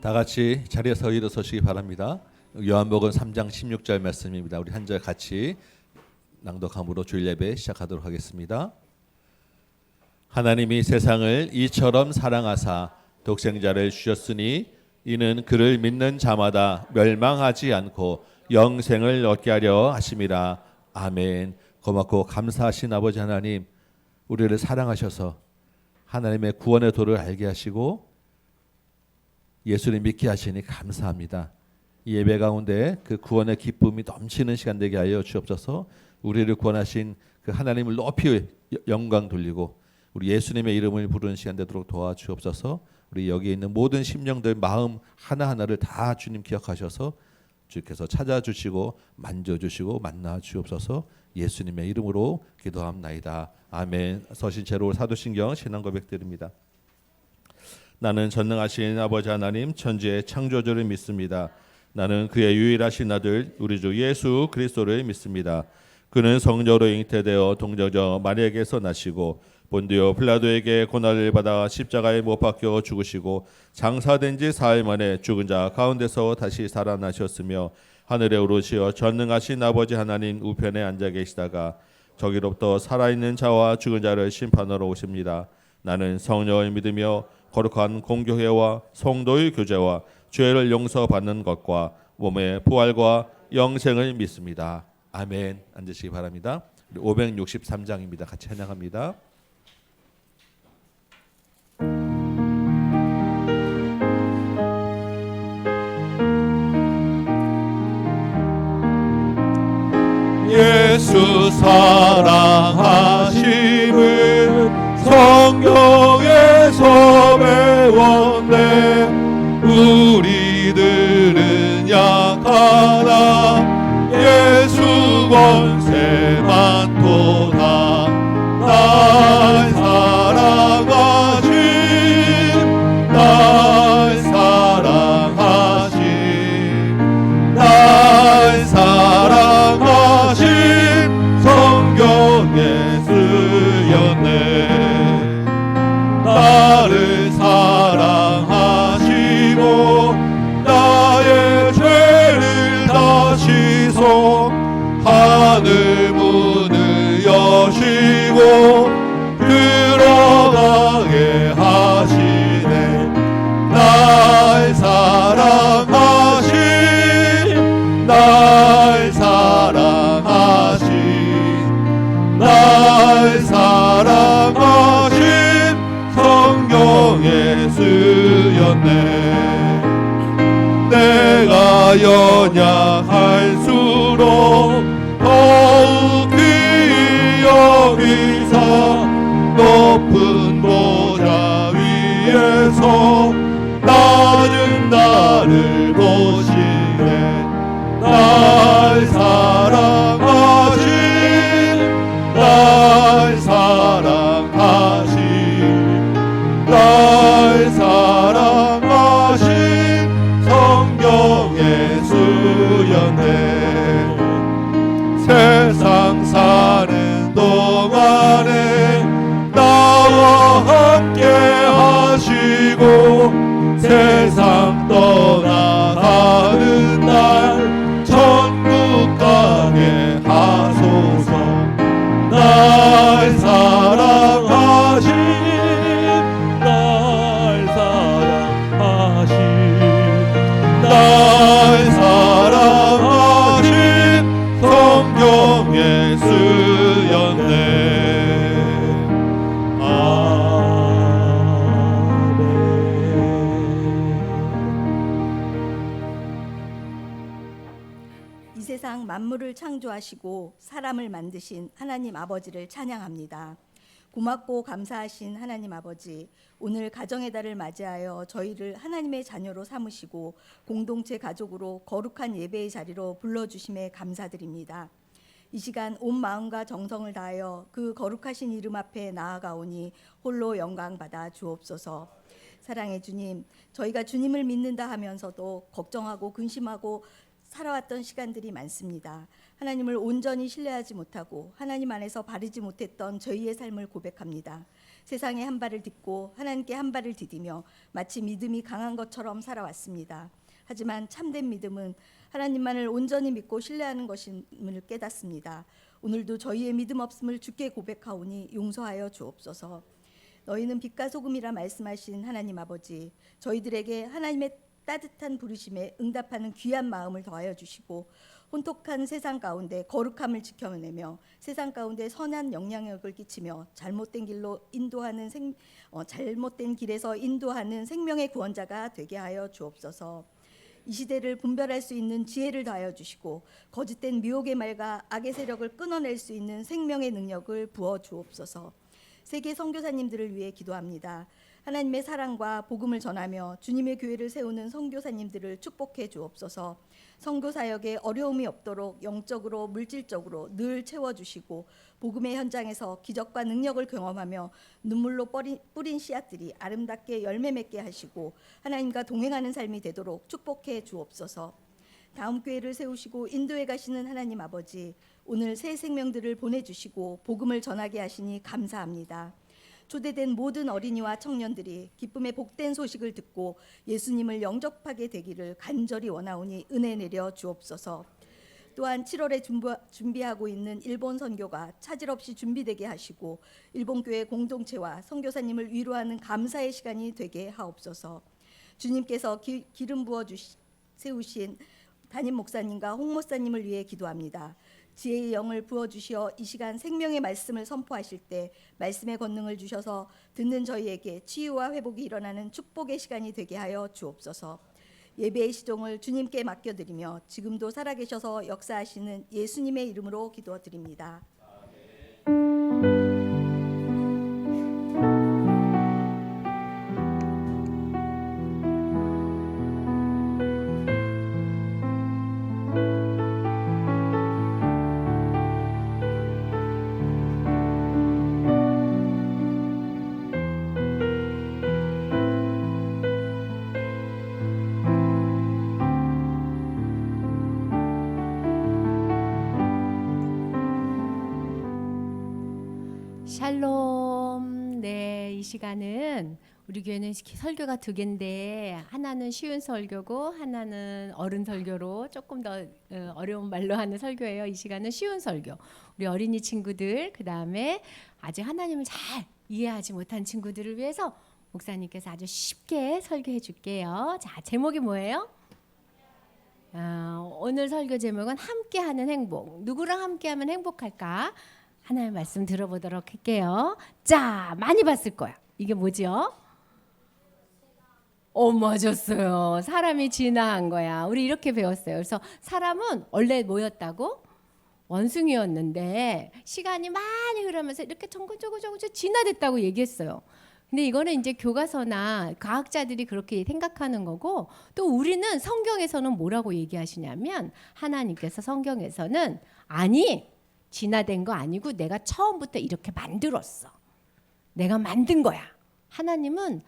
다 같이 자리에서 일어서시기 바랍니다. 요한복음 3장 16절 말씀입니다. 우리 한 절 같이 낭독함으로 주일 예배 시작하도록 하겠습니다. 하나님이 세상을 이처럼 사랑하사 독생자를 주셨으니 이는 그를 믿는 자마다 멸망하지 않고 영생을 얻게 하려 하심이라. 아멘. 고맙고 감사하신 아버지 하나님, 우리를 사랑하셔서 하나님의 구원의 도를 알게 하시고 예수를 믿게 하시니 감사합니다. 이 예배 가운데 그 구원의 기쁨이 넘치는 시간 되게 하여 주옵소서. 우리를 구원하신 그 하나님을 높이 영광 돌리고 우리 예수님의 이름을 부르는 시간 되도록 도와주옵소서. 우리 여기 있는 모든 심령들 마음 하나하나를 다 주님 기억하셔서 주께서 찾아주시고 만져주시고 만나주옵소서. 예수님의 이름으로 기도합나이다. 아멘. 서신 제로 사도신경 신앙 고백드립니다. 나는 전능하신 아버지 하나님 천지의 창조주를 믿습니다. 나는 그의 유일하신 아들 우리 주 예수 그리스도를 믿습니다. 그는 성령으로 잉태되어 동정저 마리아에게서 나시고 본디오 필라도에게 고난을 받아 십자가에 못 박혀 죽으시고 장사된 지 사흘 만에 죽은 자 가운데서 다시 살아나셨으며 하늘에 오르시어 전능하신 아버지 하나님 우편에 앉아 계시다가 저기로부터 살아있는 자와 죽은 자를 심판하러 오십니다. 나는 성령을 믿으며 거룩한 공교회와 성도의 교제와 죄를 용서받는 것과 몸의 부활과 영생을 믿습니다. 아멘. 앉으시기 바랍니다. 563장입니다. 같이 찬양합니다. 예수 사랑하심을 성경에서 배웠네. 우리들은 약하나 예수 권세 많도다. 날 사랑하심 날 사랑하심 날 사랑하심 성경에 쓰였네. 나를 사랑하시고 나의 죄를 다시소 하늘 문을 여시고 들어가게 하시네. 날 사랑하심 날 사랑하심 날 사랑하심 성경에 쓰였네. 내가 연약할수록 더욱 귀히 여기사 높은 보좌 위에서 나는 나를 보시네. 날 사랑하심 날 사랑하심 날 사랑하심 성경에 쓰였네. 세상 사는 동안에 나와 함께 하시고 세상 떠나가는 날 천국 가게 하소서. 날 사랑하심 날 사랑하심 날 사랑하심 성경에 쓰였네. 이 세상 만물을 창조하시고 사람을 만드신 하나님 아버지를 찬양합니다. 고맙고 감사하신 하나님 아버지, 오늘 가정의 달을 맞이하여 저희를 하나님의 자녀로 삼으시고 공동체 가족으로 거룩한 예배의 자리로 불러주심에 감사드립니다. 이 시간 온 마음과 정성을 다하여 그 거룩하신 이름 앞에 나아가오니 홀로 영광받아 주옵소서. 사랑의 주님, 저희가 주님을 믿는다 하면서도 걱정하고 근심하고 살아왔던 시간들이 많습니다. 하나님을 온전히 신뢰하지 못하고 하나님 안에서 바르지 못했던 저희의 삶을 고백합니다. 세상에 한 발을 딛고 하나님께 한 발을 디디며 마치 믿음이 강한 것처럼 살아왔습니다. 하지만 참된 믿음은 하나님만을 온전히 믿고 신뢰하는 것임을 깨닫습니다. 오늘도 저희의 믿음 없음을 주께 고백하오니 용서하여 주옵소서. 너희는 빛과 소금이라 말씀하신 하나님 아버지, 저희들에게 하나님의 따뜻한 부르심에 응답하는 귀한 마음을 더하여 주시고 혼톡한 세상 가운데 거룩함을 지켜내며 세상 가운데 선한 영향력을 끼치며 잘못된 길에서 인도하는 생명의 구원자가 되게 하여 주옵소서. 이 시대를 분별할 수 있는 지혜를 더하여 주시고 거짓된 미혹의 말과 악의 세력을 끊어낼 수 있는 생명의 능력을 부어 주옵소서. 세계 선교사님들을 위해 기도합니다. 하나님의 사랑과 복음을 전하며 주님의 교회를 세우는 선교사님들을 축복해 주옵소서. 선교 사역에 어려움이 없도록 영적으로 물질적으로 늘 채워주시고 복음의 현장에서 기적과 능력을 경험하며 눈물로 뿌린 씨앗들이 아름답게 열매 맺게 하시고 하나님과 동행하는 삶이 되도록 축복해 주옵소서. 다음 교회를 세우시고 인도에 가시는 하나님 아버지, 오늘 새 생명들을 보내주시고 복음을 전하게 하시니 감사합니다. 초대된 모든 어린이와 청년들이 기쁨의 복된 소식을 듣고 예수님을 영접하게 되기를 간절히 원하오니 은혜 내려 주옵소서. 또한 7월에 준비하고 있는 일본 선교가 차질 없이 준비되게 하시고 일본 교회 공동체와 선교사님을 위로하는 감사의 시간이 되게 하옵소서. 주님께서 기름 부어 세우신 담임 목사님과 홍 목사님을 위해 기도합니다. 지혜의 영을 부어주시어 이 시간 생명의 말씀을 선포하실 때 말씀의 권능을 주셔서 듣는 저희에게 치유와 회복이 일어나는 축복의 시간이 되게 하여 주옵소서. 예배의 시종을 주님께 맡겨드리며 지금도 살아계셔서 역사하시는 예수님의 이름으로 기도드립니다. 샬롬. 네, 이 시간은 우리 교회는 설교가 두 개인데 하나는 쉬운 설교고 하나는 어른 설교로 조금 더 어려운 말로 하는 설교예요. 이 시간은 쉬운 설교. 우리 어린이 친구들, 그 다음에 아직 하나님을 잘 이해하지 못한 친구들을 위해서 목사님께서 아주 쉽게 설교해 줄게요. 자, 제목이 뭐예요? 오늘 설교 제목은 함께하는 행복. 누구랑 함께하면 행복할까? 하나의 말씀 들어보도록 할게요. 자, 많이 봤을 거야. 이게 뭐죠? 맞았어요. 사람이 진화한 거야. 우리 이렇게 배웠어요. 그래서 사람은 원래 뭐였다고? 원숭이였는데 시간이 많이 흐르면서 이렇게 조금 진화됐다고 얘기했어요. 근데 이거는 이제 교과서나 과학자들이 그렇게 생각하는 거고, 또 우리는 성경에서는 뭐라고 얘기하시냐면 하나님께서 성경에서는 아니, 진화된 거 아니고 내가 처음부터 이렇게 만들었어. 내가 만든 거야. 하나님은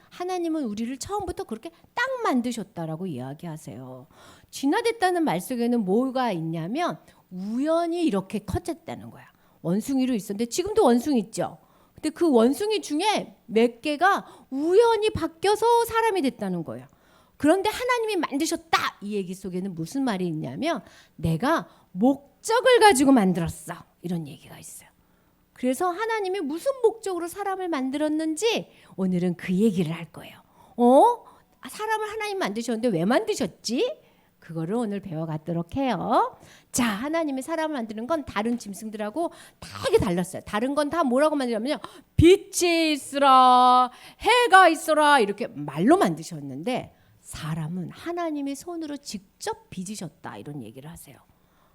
우리를 처음부터 그렇게 딱 만드셨다라고 이야기하세요. 진화됐다는 말 속에는 뭐가 있냐면 우연히 이렇게 커졌다는 거야. 원숭이로 있었는데 지금도 원숭이 있죠. 근데 그 원숭이 중에 몇 개가 우연히 바뀌어서 사람이 됐다는 거예요. 그런데 하나님이 만드셨다. 이 얘기 속에는 무슨 말이 있냐면 내가 목적을 가지고 만들었어. 이런 얘기가 있어요. 그래서 하나님이 무슨 목적으로 사람을 만들었는지 오늘은 그 얘기를 할 거예요. 사람을 하나님 만드셨는데 왜 만드셨지? 그거를 오늘 배워가도록 해요. 자, 하나님이 사람을 만드는 건 다른 짐승들하고 되게 달랐어요. 다른 건 다 뭐라고 만들냐면요. 빛이 있으라, 해가 있어라 이렇게 말로 만드셨는데 사람은 하나님이 손으로 직접 빚으셨다 이런 얘기를 하세요.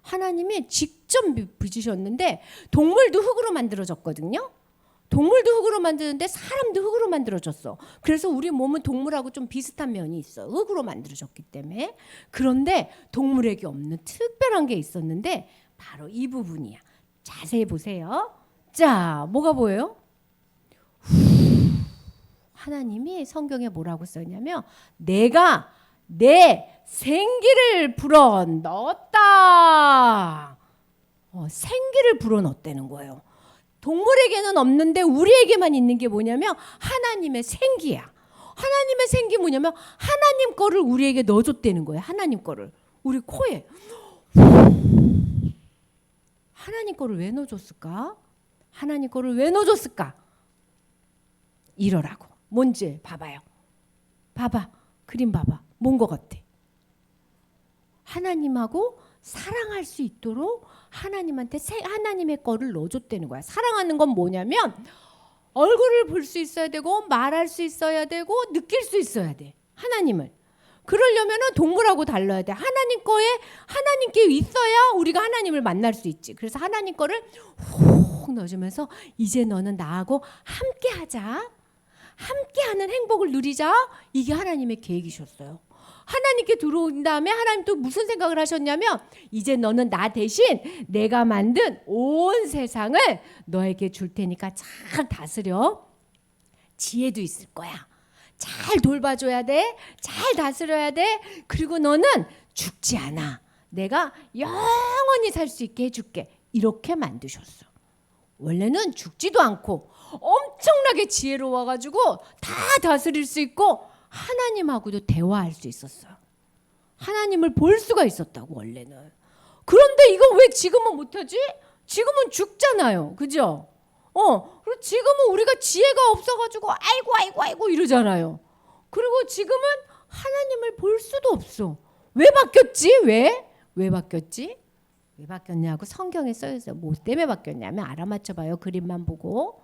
하나님이 직접 빚으셨는데 동물도 흙으로 만들어졌거든요. 동물도 흙으로 만드는데 사람도 흙으로 만들어졌어. 그래서 우리 몸은 동물하고 좀 비슷한 면이 있어. 흙으로 만들어졌기 때문에. 그런데 동물에게 없는 특별한 게 있었는데 바로 이 부분이야. 자세히 보세요. 자, 뭐가 보여요? 하나님이 성경에 뭐라고 써있냐면 내가 내 생기를 불어넣었다. 생기를 불어넣었다는 거예요. 동물에게는 없는데 우리에게만 있는 게 뭐냐면 하나님의 생기야. 하나님의 생기 뭐냐면 하나님 거를 우리에게 넣어줬다는 거예요. 하나님 거를 우리 코에 하나님 거를 왜 넣어줬을까? 하나님 거를 왜 넣어줬을까? 이러라고. 뭔지 봐봐요. 봐봐. 그림 봐봐. 뭔 것 같아? 하나님하고 사랑할 수 있도록 하나님한테 하나님의 거를 넣어줬다는 거야. 사랑하는 건 뭐냐면 얼굴을 볼 수 있어야 되고 말할 수 있어야 되고 느낄 수 있어야 돼. 하나님을. 그러려면은 동물하고 달라야 돼. 하나님 거에 하나님께 있어야 우리가 하나님을 만날 수 있지. 그래서 하나님 거를 훅 넣어주면서 이제 너는 나하고 함께하자. 함께하는 행복을 누리자. 이게 하나님의 계획이셨어요. 하나님께 들어온 다음에 하나님 또 무슨 생각을 하셨냐면 이제 너는 나 대신 내가 만든 온 세상을 너에게 줄 테니까 잘 다스려. 지혜도 있을 거야. 잘 돌봐줘야 돼. 잘 다스려야 돼. 그리고 너는 죽지 않아. 내가 영원히 살 수 있게 해줄게. 이렇게 만드셨어. 원래는 죽지도 않고 엄청나게 지혜로워가지고 다 다스릴 수 있고 하나님하고도 대화할 수 있었어요. 하나님을 볼 수가 있었다고 원래는. 그런데 이거 왜 지금은 못하지? 지금은 죽잖아요. 그죠? 그리고 지금은 우리가 지혜가 없어가지고 아이고 이러잖아요. 그리고 지금은 하나님을 볼 수도 없어. 왜 바뀌었지? 왜 바뀌었지? 왜 바뀌었냐고 성경에 써있어요. 뭐 때문에 바뀌었냐면 알아맞혀봐요. 그림만 보고.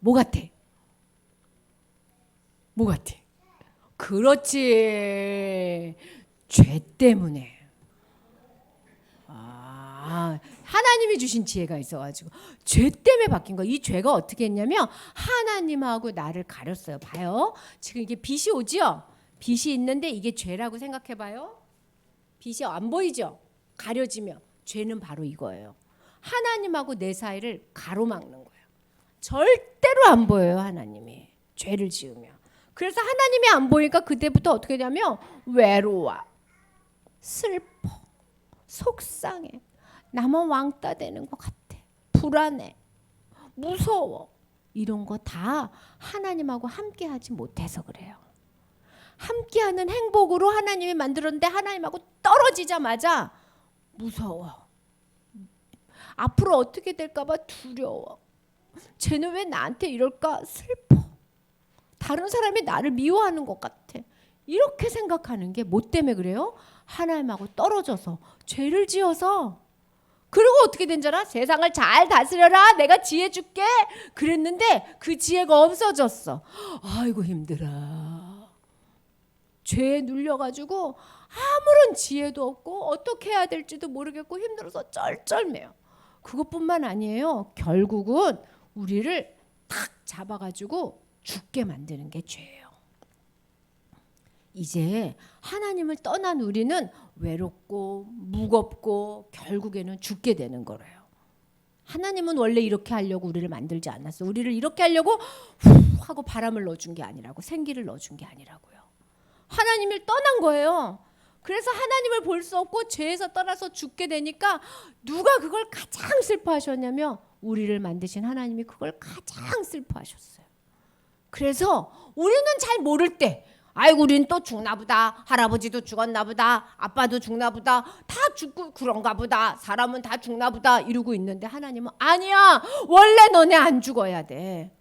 뭐 같아? 뭐 같아? 그렇지. 죄 때문에. 하나님이 주신 지혜가 있어가지고 죄 때문에 바뀐 거. 이 죄가 어떻게 했냐면 하나님하고 나를 가렸어요. 봐요. 지금 이게 빛이 오죠? 빛이 있는데 이게 죄라고 생각해봐요. 빛이 안 보이죠? 가려지면 죄는 바로 이거예요. 하나님하고 내 사이를 가로막는 거예요. 절대로 안 보여요. 하나님이 죄를 지으면. 그래서 하나님이 안 보이니까 그때부터 어떻게 되냐면 외로워, 슬퍼, 속상해, 나만 왕따 되는 것 같아, 불안해, 무서워. 이런 거 다 하나님하고 함께하지 못해서 그래요. 함께하는 행복으로 하나님이 만들었는데 하나님하고 떨어지자마자 무서워. 앞으로 어떻게 될까 봐 두려워. 쟤는 왜 나한테 이럴까 슬퍼. 다른 사람이 나를 미워하는 것 같아. 이렇게 생각하는 게 뭐 때문에 그래요? 하나님하고 떨어져서 죄를 지어서. 그리고 어떻게 된 줄 알아? 세상을 잘 다스려라. 내가 지혜 줄게. 그랬는데 그 지혜가 없어졌어. 아이고 힘들어. 죄에 눌려가지고 아무런 지혜도 없고 어떻게 해야 될지도 모르겠고 힘들어서 쩔쩔매요. 그것뿐만 아니에요. 결국은 우리를 탁 잡아가지고 죽게 만드는 게 죄예요. 이제 하나님을 떠난 우리는 외롭고 무겁고 결국에는 죽게 되는 거래요. 하나님은 원래 이렇게 하려고 우리를 만들지 않았어. 우리를 이렇게 하려고 후 하고 바람을 넣어준 게 아니라고, 생기를 넣어준 게 아니라고요. 하나님을 떠난 거예요. 그래서 하나님을 볼 수 없고 죄에서 떠나서 죽게 되니까 누가 그걸 가장 슬퍼하셨냐면 우리를 만드신 하나님이 그걸 가장 슬퍼하셨어요. 그래서 우리는 잘 모를 때 아이고 우리는 또 죽나 보다. 할아버지도 죽었나 보다. 아빠도 죽나 보다. 다 죽고 그런가 보다. 사람은 다 죽나 보다 이러고 있는데 하나님은 아니야. 원래 너네 안 죽어야 돼.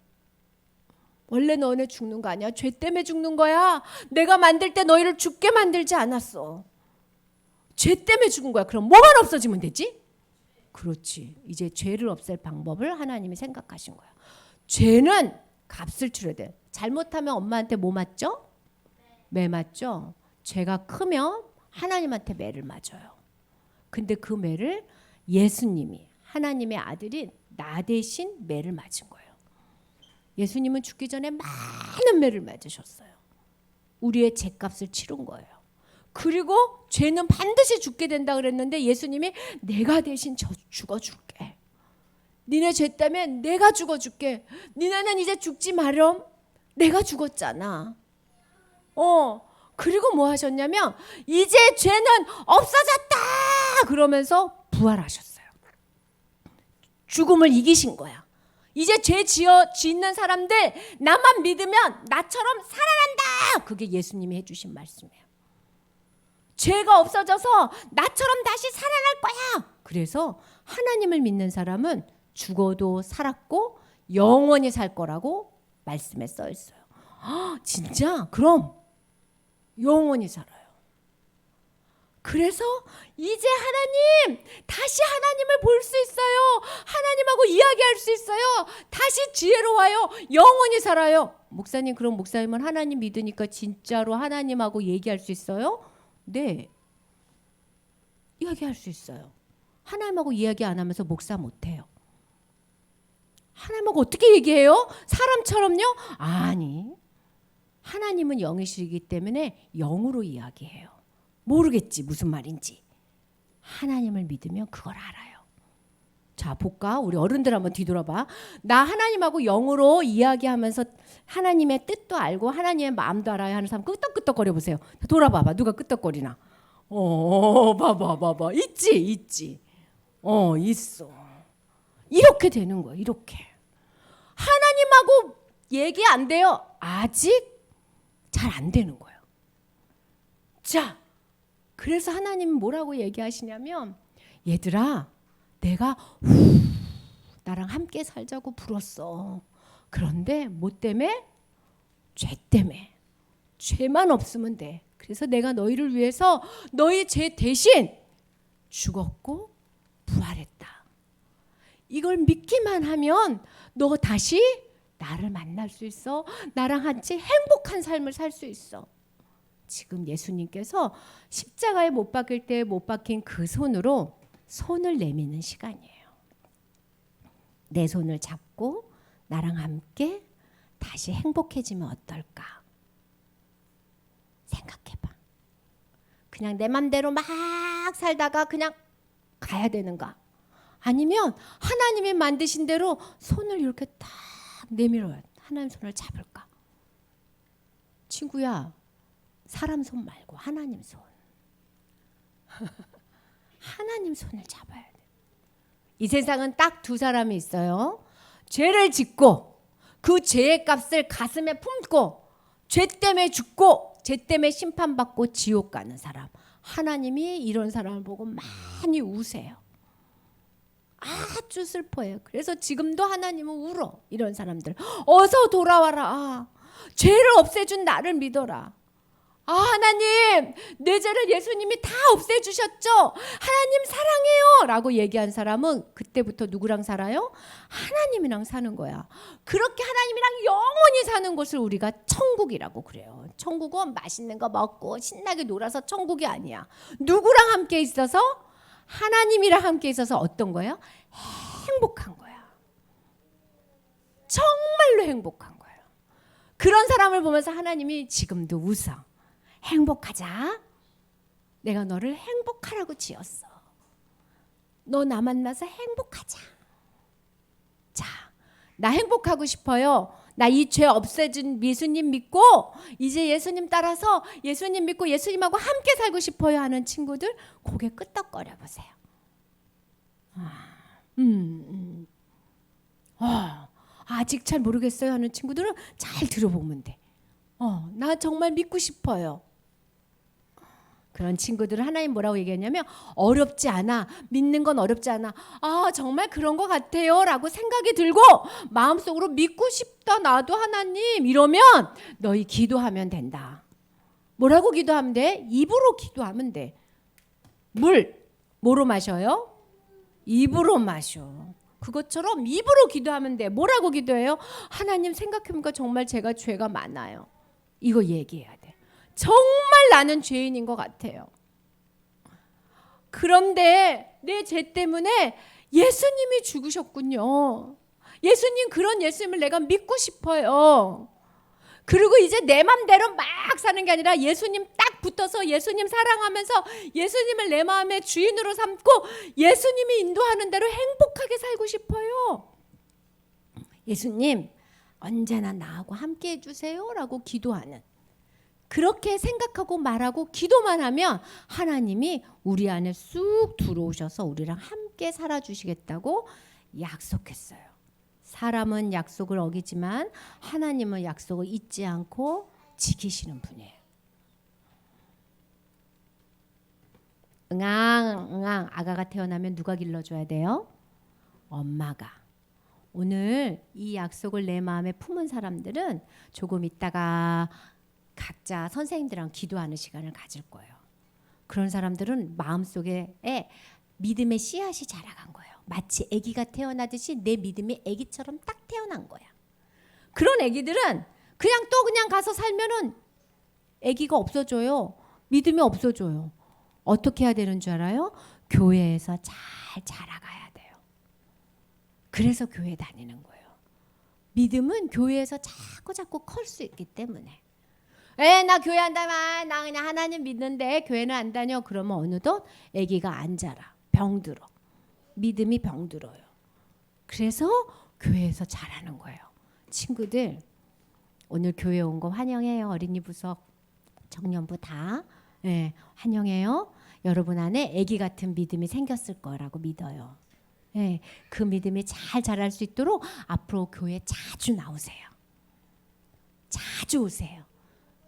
원래 너네 죽는 거 아니야. 죄 때문에 죽는 거야. 내가 만들 때 너희를 죽게 만들지 않았어. 죄 때문에 죽은 거야. 그럼 뭐만 없어지면 되지? 그렇지. 이제 죄를 없앨 방법을 하나님이 생각하신 거야. 죄는 값을 치러야 돼. 잘못하면 엄마한테 뭐 맞죠? 매 맞죠? 죄가 크면 하나님한테 매를 맞아요. 근데 그 매를 예수님이, 하나님의 아들인 나 대신 매를 맞은 거예요. 예수님은 죽기 전에 많은 매를 맞으셨어요. 우리의 죄값을 치른 거예요. 그리고 죄는 반드시 죽게 된다 그랬는데 예수님이 내가 대신 죽어줄게. 니네 죄 때문에 내가 죽어줄게. 니네는 이제 죽지 마렴. 내가 죽었잖아. 그리고 뭐 하셨냐면 이제 죄는 없어졌다 그러면서 부활하셨어요. 죽음을 이기신 거야. 이제 죄 짓는 사람들 나만 믿으면 나처럼 살아난다. 그게 예수님이 해주신 말씀이에요. 죄가 없어져서 나처럼 다시 살아날 거야. 그래서 하나님을 믿는 사람은 죽어도 살았고 영원히 살 거라고 말씀에 써 있어요. 진짜? 그럼 영원히 살아요. 그래서 이제 하나님, 다시 하나님을 볼 수 있어요. 하나님하고 이야기할 수 있어요. 다시 지혜로워요. 영원히 살아요. 목사님, 그럼 목사님은 하나님 믿으니까 진짜로 하나님하고 얘기할 수 있어요? 네, 이야기할 수 있어요. 하나님하고 이야기 안 하면서 목사 못해요. 하나님하고 어떻게 얘기해요? 사람처럼요? 아니, 하나님은 영이시기 때문에 영으로 이야기해요. 모르겠지 무슨 말인지. 하나님을 믿으면 그걸 알아요. 자, 볼까? 우리 어른들 한번 뒤돌아봐. 나 하나님하고 영으로 이야기하면서 하나님의 뜻도 알고 하나님의 마음도 알아야 하는 사람 끄떡끄떡거려 보세요. 돌아봐봐. 누가 끄떡거리나. 봐봐. 있지. 있어. 이렇게 되는 거야. 이렇게. 하나님하고 얘기 안 돼요. 아직 잘 안 되는 거예요. 자, 그래서 하나님은 뭐라고 얘기하시냐면, 얘들아, 내가 나랑 함께 살자고 불었어. 그런데 뭐 때문에? 죄 때문에. 죄만 없으면 돼. 그래서 내가 너희를 위해서 너희 죄 대신 죽었고 부활했다. 이걸 믿기만 하면 너 다시 나를 만날 수 있어. 나랑 같이 행복한 삶을 살 수 있어. 지금 예수님께서 십자가에 못 박힐 때 못 박힌 그 손으로 손을 내미는 시간이에요. 내 손을 잡고 나랑 함께 다시 행복해지면 어떨까? 생각해봐. 그냥 내 맘대로 막 살다가 그냥 가야 되는가? 아니면 하나님이 만드신 대로 손을 이렇게 딱 내밀어야 하나님 손을 잡을까? 친구야, 사람 손 말고 하나님 손. 하나님 손을 잡아야 돼. 이 세상은 딱 두 사람이 있어요. 죄를 짓고 그 죄의 값을 가슴에 품고 죄 때문에 죽고 죄 때문에 심판받고 지옥 가는 사람. 하나님이 이런 사람을 보고 많이 우세요. 아주 슬퍼해요. 그래서 지금도 하나님은 울어. 이런 사람들. 어서 돌아와라. 죄를 없애준 나를 믿어라. 하나님, 내 죄를 예수님이 다 없애주셨죠? 하나님 사랑해요 라고 얘기한 사람은 그때부터 누구랑 살아요? 하나님이랑 사는 거야. 그렇게 하나님이랑 영원히 사는 곳을 우리가 천국이라고 그래요. 천국은 맛있는 거 먹고 신나게 놀아서 천국이 아니야. 누구랑 함께 있어서? 하나님이랑 함께 있어서 어떤 거예요? 행복한 거야. 정말로 행복한 거예요. 그런 사람을 보면서 하나님이 지금도 웃어. 행복하자. 내가 너를 행복하라고 지었어. 너 나 만나서 행복하자. 자, 나 행복하고 싶어요. 나 이 죄 없애준 예수님 믿고 이제 예수님 따라서 예수님 믿고 예수님하고 함께 살고 싶어요 하는 친구들 고개 끄덕거려 보세요. 아직 잘 모르겠어요 하는 친구들은 잘 들어보면 돼. 나 정말 믿고 싶어요. 그런 친구들은 하나님 뭐라고 얘기했냐면 어렵지 않아. 믿는 건 어렵지 않아. 정말 그런 것 같아요 라고 생각이 들고 마음속으로 믿고 싶다 나도 하나님 이러면 너희 기도하면 된다. 뭐라고 기도하면 돼? 입으로 기도하면 돼. 뭐로 마셔요? 입으로 마셔. 그것처럼 입으로 기도하면 돼. 뭐라고 기도해요? 하나님 생각해보니까 정말 제가 죄가 많아요. 이거 얘기해야 돼. 정말 나는 죄인인 것 같아요. 그런데 내 죄 때문에 예수님이 죽으셨군요. 예수님, 그런 예수님을 내가 믿고 싶어요. 그리고 이제 내 맘대로 막 사는 게 아니라 예수님 딱 붙어서 예수님 사랑하면서 예수님을 내 마음의 주인으로 삼고 예수님이 인도하는 대로 행복하게 살고 싶어요. 예수님, 언제나 나하고 함께 해주세요 라고 기도하는, 그렇게 생각하고 말하고 기도만 하면 하나님이 우리 안에 쑥 들어오셔서 우리랑 함께 살아주시겠다고 약속했어요. 사람은 약속을 어기지만 하나님은 약속을 잊지 않고 지키시는 분이에요. 응앙 아가가 태어나면 누가 길러줘야 돼요? 엄마가. 오늘 이 약속을 내 마음에 품은 사람들은 조금 있다가 각자 선생님들랑 기도하는 시간을 가질 거예요. 그런 사람들은 마음속에 믿음의 씨앗이 자라간 거예요. 마치 아기가 태어나듯이 내 믿음이 아기처럼 딱 태어난 거야. 그런 아기들은 그냥 가서 살면은 아기가 없어져요. 믿음이 없어져요. 어떻게 해야 되는 줄 알아요? 교회에서 잘 자라가야 돼요. 그래서 교회 다니는 거예요. 믿음은 교회에서 자꾸 클 수 있기 때문에. 나 교회 안 다녀. 나 그냥 하나님 믿는데 교회는 안 다녀. 그러면 어느덧 아기가 안 자라. 병들어. 믿음이 병들어요. 그래서 교회에서 자라는 거예요. 친구들 오늘 교회 온 거 환영해요. 어린이 부석, 청년부 다 환영해요. 여러분 안에 아기 같은 믿음이 생겼을 거라고 믿어요. 그 믿음이 잘 자랄 수 있도록 앞으로 교회 자주 나오세요. 자주 오세요.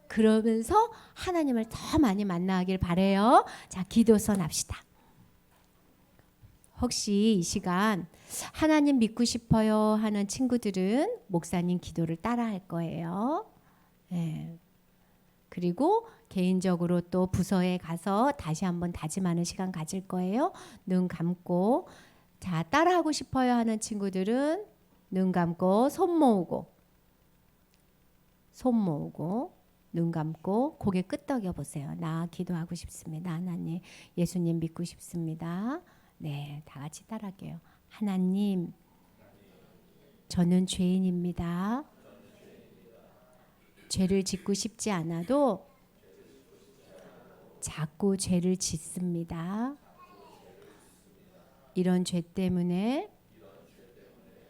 그러면서 하나님을 더 많이 만나길 바래요. 자, 기도선 합시다. 혹시 이 시간 하나님 믿고 싶어요 하는 친구들은 목사님 기도를 따라 할 거예요. 그리고 개인적으로 또 부서에 가서 다시 한번 다짐하는 시간 가질 거예요. 눈 감고. 자, 따라하고 싶어요 하는 친구들은 눈 감고 손 모으고 눈 감고 고개 끄덕여 보세요. 나 기도하고 싶습니다. 하나님, 예수님 믿고 싶습니다. 네, 다 같이 따라할게요. 하나님, 저는 죄인입니다. 죄를 짓고 싶지 않아도 자꾸 죄를 짓습니다. 이런 죄 때문에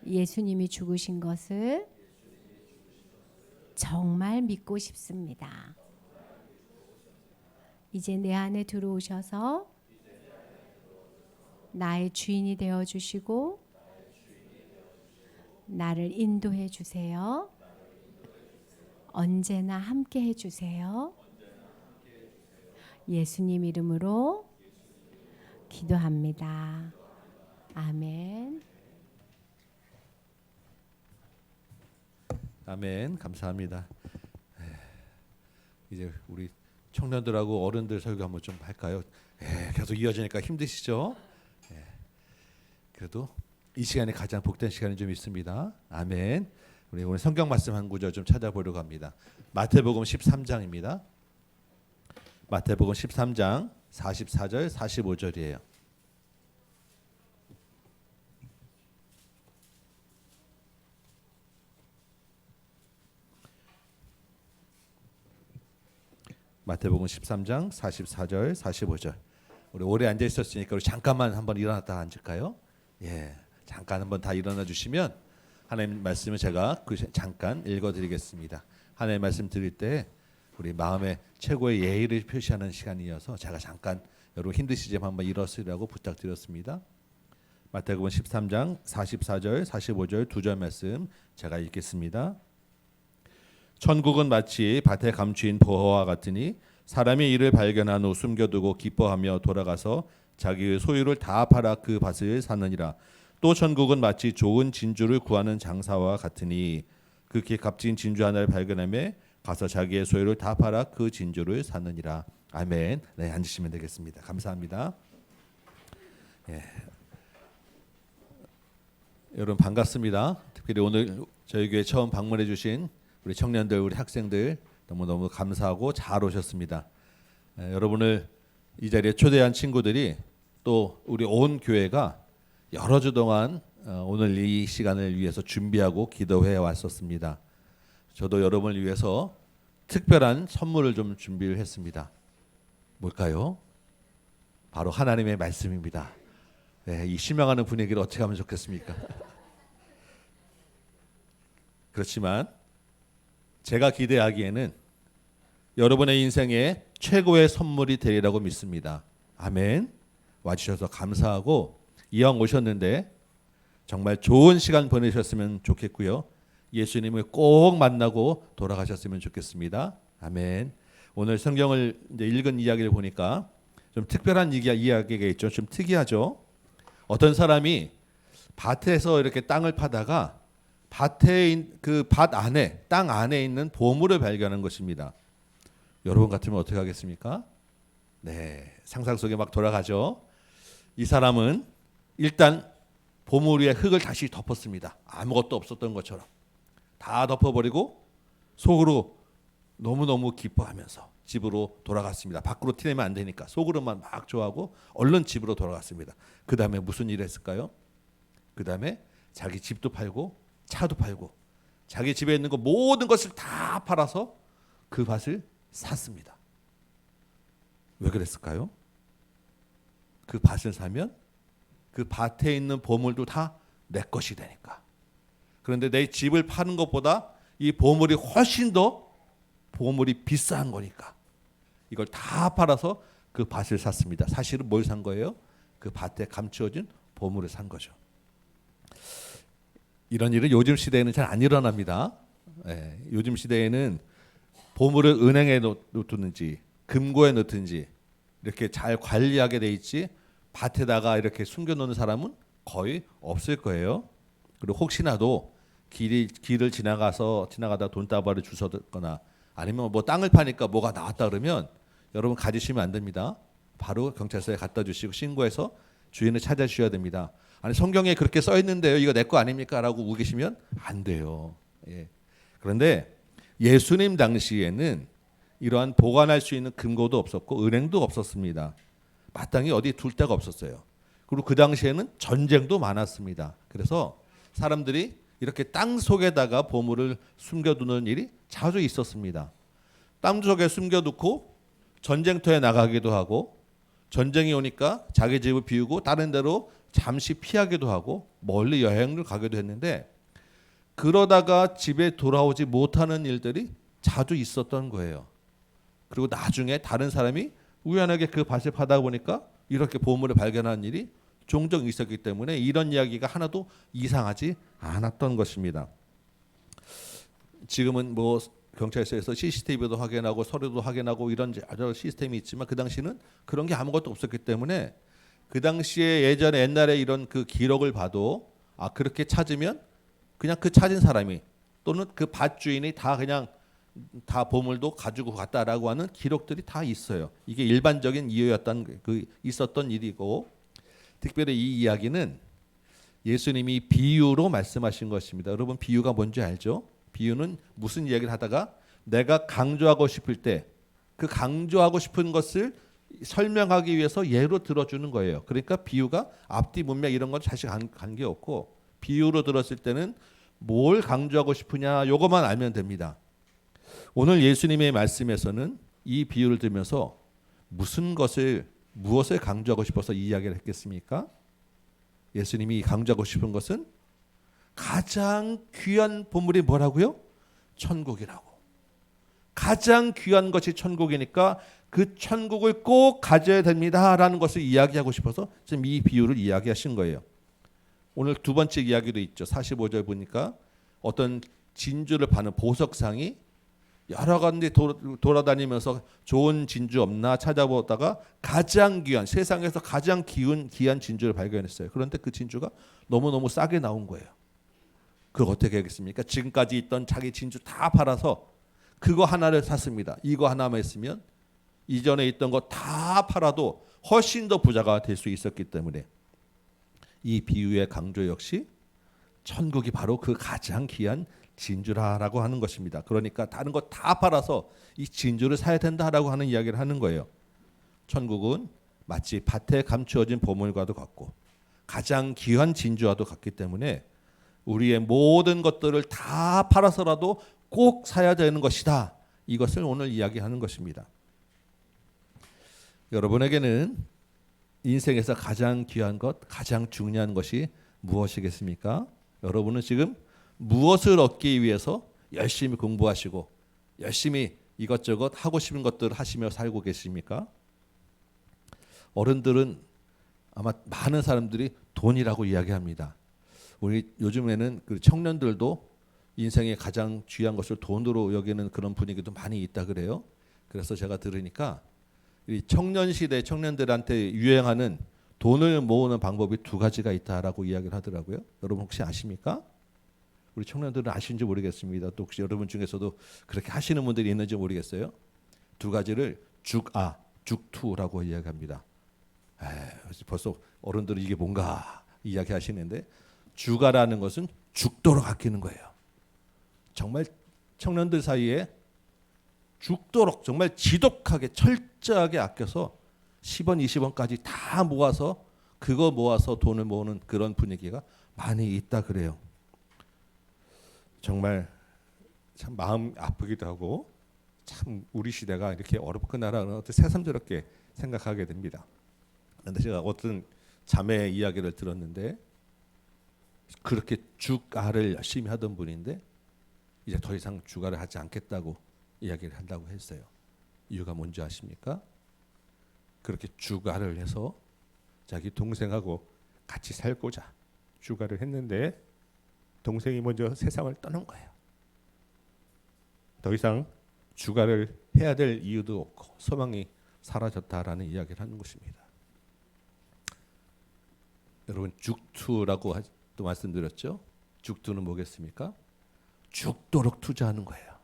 예수님이 죽으신 것을 정말 믿고 싶습니다. 이제 내 안에 들어오셔서 나의 주인이 되어 주시고 나를 인도해 주세요. 언제나 함께 해 주세요. 예수님 이름으로 기도합니다. 아멘. 아멘. 감사합니다. 이제 우리 청년들하고 어른들 설교 한번 좀 할까요? 계속 이어지니까 힘드시죠? 그래도 이 시간이 가장 복된 시간이 좀 있습니다. 아멘. 우리 오늘 성경 말씀 한 구절 좀 찾아보려고 합니다. 마태복음 13장입니다. 마태복음 13장 44절 45절이에요. 마태복음 13장 44절 45절. 우리 오래 앉아 있었으니까 우리 잠깐만 한번 일어났다 앉을까요? 잠깐 한번 다 일어나 주시면 하나님 말씀을 제가 잠깐 읽어드리겠습니다. 하나님 말씀 드릴 때 우리 마음에 최고의 예의를 표시하는 시간이어서 제가 잠깐 여러분 힘드시지만 한번 일어서라고 부탁드렸습니다. 마태복음 13장 44절 45절 두 절 말씀 제가 읽겠습니다. 천국은 마치 밭에 감추인 보화와 같으니 사람이 이를 발견한 후 숨겨두고 기뻐하며 돌아가서 자기의 소유를 다 팔아 그 밭을 사느니라. 또 천국은 마치 좋은 진주를 구하는 장사와 같으니 극히 값진 진주 하나를 발견하며 가서 자기의 소유를 다 팔아 그 진주를 사느니라. 아멘. 네, 앉으시면 되겠습니다. 감사합니다. 여러분 반갑습니다. 특별히 오늘 저희 교회 처음 방문해 주신 우리 청년들, 우리 학생들 너무너무 감사하고 잘 오셨습니다. 여러분을 이 자리에 초대한 친구들이 또 우리 온 교회가 여러 주 동안 오늘 이 시간을 위해서 준비하고 기도해 왔었습니다. 저도 여러분을 위해서 특별한 선물을 좀 준비를 했습니다. 뭘까요? 바로 하나님의 말씀입니다. 이 실망하는 분위기를 어떻게 하면 좋겠습니까? 그렇지만 제가 기대하기에는 여러분의 인생에 최고의 선물이 되리라고 믿습니다. 아멘. 와주셔서 감사하고 이왕 오셨는데 정말 좋은 시간 보내셨으면 좋겠고요. 예수님을 꼭 만나고 돌아가셨으면 좋겠습니다. 아멘. 오늘 성경을 이제 읽은 이야기를 보니까 좀 특별한 이야기가 있죠. 좀 특이하죠. 어떤 사람이 밭에서 이렇게 땅을 파다가 밭에 그 밭 안에 땅 안에 있는 보물을 발견한 것입니다. 여러분 같으면 어떻게 하겠습니까? 네, 상상 속에 막 돌아가죠. 이 사람은 일단 보물 위에 흙을 다시 덮었습니다. 아무것도 없었던 것처럼 다 덮어버리고 속으로 너무너무 기뻐하면서 집으로 돌아갔습니다. 밖으로 티내면 안 되니까 속으로만 막 좋아하고 얼른 집으로 돌아갔습니다. 그 다음에 무슨 일을 했을까요? 그 다음에 자기 집도 팔고 차도 팔고 자기 집에 있는 거 모든 것을 다 팔아서 그 밭을 샀습니다. 왜 그랬을까요? 그 밭을 사면 그 밭에 있는 보물도 다 내 것이 되니까. 그런데 내 집을 파는 것보다 이 보물이 훨씬 더 보물이 비싼 거니까 이걸 다 팔아서 그 밭을 샀습니다. 사실은 뭘 산 거예요? 그 밭에 감추어진 보물을 산 거죠. 이런 일은 요즘 시대에는 잘 안 일어납니다. 예, 요즘 시대에는 보물을 은행에 놓든지 금고에 넣든지 이렇게 잘 관리하게 돼 있지 밭에다가 이렇게 숨겨놓는 사람은 거의 없을 거예요. 그리고 혹시나도 길을 지나가다 돈다발을 주워거나 아니면 뭐 땅을 파니까 뭐가 나왔다 그러면 여러분 가지시면 안 됩니다. 바로 경찰서에 갖다 주시고 신고해서 주인을 찾아주셔야 됩니다. 아니 성경에 그렇게 써 있는데요. 이거 내 거 아닙니까? 라고 우기시면 안 돼요. 예. 그런데 예수님 당시에는 이러한 보관할 수 있는 금고도 없었고 은행도 없었습니다. 마땅히 어디 둘 데가 없었어요. 그리고 그 당시에는 전쟁도 많았습니다. 그래서 사람들이 이렇게 땅 속에다가 보물을 숨겨두는 일이 자주 있었습니다. 땅 속에 숨겨두고 전쟁터에 나가기도 하고 전쟁이 오니까 자기 집을 비우고 다른 데로 잠시 피하기도 하고 멀리 여행을 가기도 했는데 그러다가 집에 돌아오지 못하는 일들이 자주 있었던 거예요. 그리고 나중에 다른 사람이 우연하게 그 밭을 파다 보니까 이렇게 보물을 발견한 일이 종종 있었기 때문에 이런 이야기가 하나도 이상하지 않았던 것입니다. 지금은 뭐 경찰서에서 CCTV도 확인하고 서류도 확인하고 이런 여러 시스템이 있지만 그 당시는 그런 게 아무것도 없었기 때문에 그 당시에 예전에 옛날에 이런 그 기록을 봐도 아 그렇게 찾으면 그냥 그 찾은 사람이 또는 그 밭 주인이 다 그냥 다 보물도 가지고 갔다라고 하는 기록들이 다 있어요. 이게 일반적인 이유였던 그 있었던 일이고 특별히 이 이야기는 예수님이 비유로 말씀하신 것입니다. 여러분 비유가 뭔지 알죠? 비유는 무슨 이야기를 하다가 내가 강조하고 싶을 때 그 강조하고 싶은 것을 설명하기 위해서 예로 들어주는 거예요. 그러니까 비유가 앞뒤 문맥 이런 건 사실 관계없고 비유로 들었을 때는 뭘 강조하고 싶으냐 요것만 알면 됩니다. 오늘 예수님의 말씀에서는 이 비유를 들면서 무엇을 강조하고 싶어서 이 이야기를 했겠습니까? 예수님이 강조하고 싶은 것은 가장 귀한 보물이 뭐라고요? 천국이라고. 가장 귀한 것이 천국이니까 그 천국을 꼭 가져야 됩니다라는 것을 이야기하고 싶어서 지금 이 비유를 이야기하신 거예요. 오늘 두 번째 이야기도 있죠. 45절 보니까 어떤 진주를 파는 보석상이 여러 군데 돌아다니면서 좋은 진주 없나 찾아보다가 가장 귀한 세상에서 가장 귀한 진주를 발견했어요. 그런데 그 진주가 너무너무 싸게 나온 거예요. 그걸 어떻게 하겠습니까? 지금까지 있던 자기 진주 다 팔아서 그거 하나를 샀습니다. 이거 하나만 있으면 이전에 있던 거 다 팔아도 훨씬 더 부자가 될 수 있었기 때문에 이 비유의 강조 역시 천국이 바로 그 가장 귀한 진주라라고 하는 것입니다. 그러니까 다른 거 다 팔아서 이 진주를 사야 된다라고 하는 이야기를 하는 거예요. 천국은 마치 밭에 감추어진 보물과도 같고 가장 귀한 진주와도 같기 때문에 우리의 모든 것들을 다 팔아서라도 꼭 사야 되는 것이다. 이것을 오늘 이야기하는 것입니다. 여러분에게는 인생에서 가장 귀한 것, 가장 중요한 것이 무엇이겠습니까? 여러분은 지금 무엇을 얻기 위해서 열심히 공부하시고 열심히 이것저것 하고 싶은 것들을 하시며 살고 계십니까? 어른들은 아마 많은 사람들이 돈이라고 이야기합니다. 우리 요즘에는 그 청년들도 인생의 가장 귀한 것을 돈으로 여기는 그런 분위기도 많이 있다 그래요. 그래서 제가 들으니까 이 청년 시대 청년들한테 유행하는 돈을 모으는 방법이 두 가지가 있다라고 이야기를 하더라고요. 여러분 혹시 아십니까? 우리 청년들은 아시는지 모르겠습니다. 또 혹시 여러분 중에서도 그렇게 하시는 분들이 있는지 모르겠어요. 두 가지를 죽투라고 이야기합니다. 벌써 어른들은 이게 뭔가 이야기하시는데 주가라는 것은 죽도록 아끼는 거예요. 정말 청년들 사이에 죽도록 정말 지독하게 철저하게 아껴서 10원, 20원까지 다 모아서 그거 모아서 돈을 모으는 그런 분위기가 많이 있다 그래요. 정말 참 마음 아프기도 하고 참 우리 시대가 이렇게 어렵구나라는 어떤 새삼스럽게 생각하게 됩니다. 그런데 제가 어떤 자매의 이야기를 들었는데 그렇게 주가를 열심히 하던 분인데 이제 더 이상 주가를 하지 않겠다고 이야기를 한다고 했어요. 이유가 뭔지 아십니까? 그렇게 주가를 해서 자기 동생하고 같이 살고자 주가를 했는데 동생이 먼저 세상을 떠난 거예요. 더 이상 주가를 해야 될 이유도 없고 소망이 사라졌다라는 이야기를 하는 것입니다. 여러분 죽투라고 또 말씀드렸죠. 죽투는 뭐겠습니까? 죽도록 투자하는 거예요.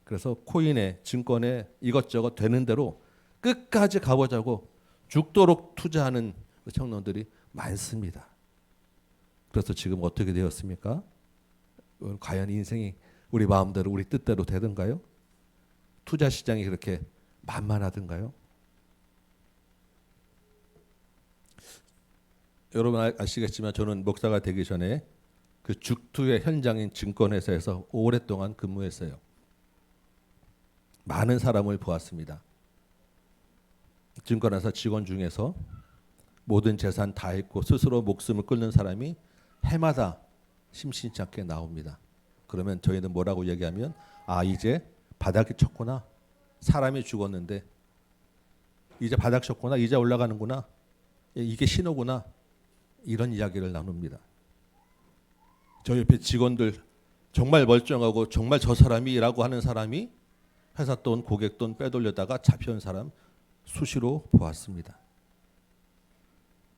그래서 코인에 증권에 이것저것 되는 대로 끝까지 가보자고 죽도록 투자하는 청년들이 많습니다. 그래서 지금 어떻게 되었습니까? 과연 인생이 우리 마음대로 우리 뜻대로 되던가요? 투자 시장이 그렇게 만만하던가요? 여러분 아시겠지만 저는 목사가 되기 전에 그 죽투의 현장인 증권회사에서 오랫동안 근무했어요. 많은 사람을 보았습니다. 증권회사 직원 중에서 모든 재산 다 잃고 스스로 목숨을 끊는 사람이 해마다 심심치 않게 나옵니다. 그러면 저희는 뭐라고 얘기하면 이제 바닥이 쳤구나. 사람이 죽었는데 이제 바닥 쳤구나. 이제 올라가는구나. 이게 신호구나. 이런 이야기를 나눕니다. 저 옆에 직원들 정말 멀쩡하고 정말 저 사람이라고 하는 사람이 회사 돈 고객 돈 빼돌려다가 잡혀온 사람 수시로 보았습니다.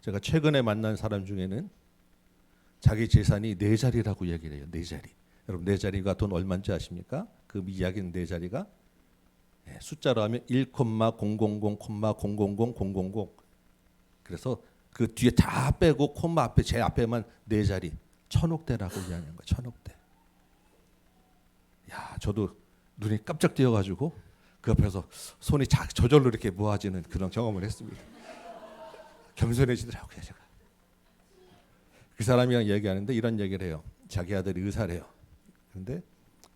제가 최근에 만난 사람 중에는 자기 재산이 4자리라고 얘기를 해요. 4자리. 여러분 4자리가 돈 얼마인지 아십니까? 그 이야기는 4자리가 숫자로 하면 1,000,000,000. 그래서 그 뒤에 다 빼고 콤마 앞에 제 앞에만 4자리 1,000억대라고 이야기하는 거예요. 1,000억대. 야, 저도 눈이 깜짝 뛰어가지고 그 옆에서 손이 저절로 이렇게 모아지는 그런 경험을 했습니다. 겸손해지더라고요, 제가. 그 사람이랑 얘기하는데 이런 얘기를 해요. 자기 아들이 의사래요. 그런데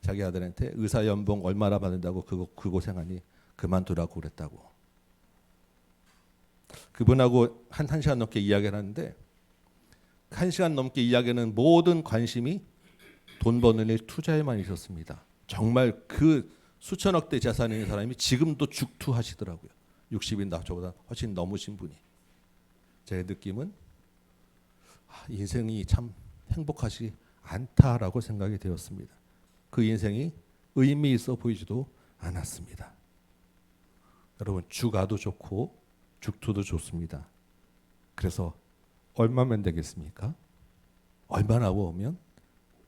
자기 아들한테 의사 연봉 얼마나 받는다고 그 고생하니 그만두라고 그랬다고. 그분하고 한 시간 넘게 이야기를 하는데 1시간 넘게 이야기하는 모든 관심이 돈 버는 일 투자에만 있었습니다. 정말 그 수천억대 재산이 있는 사람이 지금도 죽투하시더라고요. 60인 저보다 훨씬 넘으신 분이. 제 느낌은 인생이 참 행복하지 않다라고 생각이 되었습니다. 그 인생이 의미 있어 보이지도 않았습니다. 여러분 주가도 좋고 죽투도 좋습니다. 그래서 얼마면 되겠습니까? 얼마나 모으면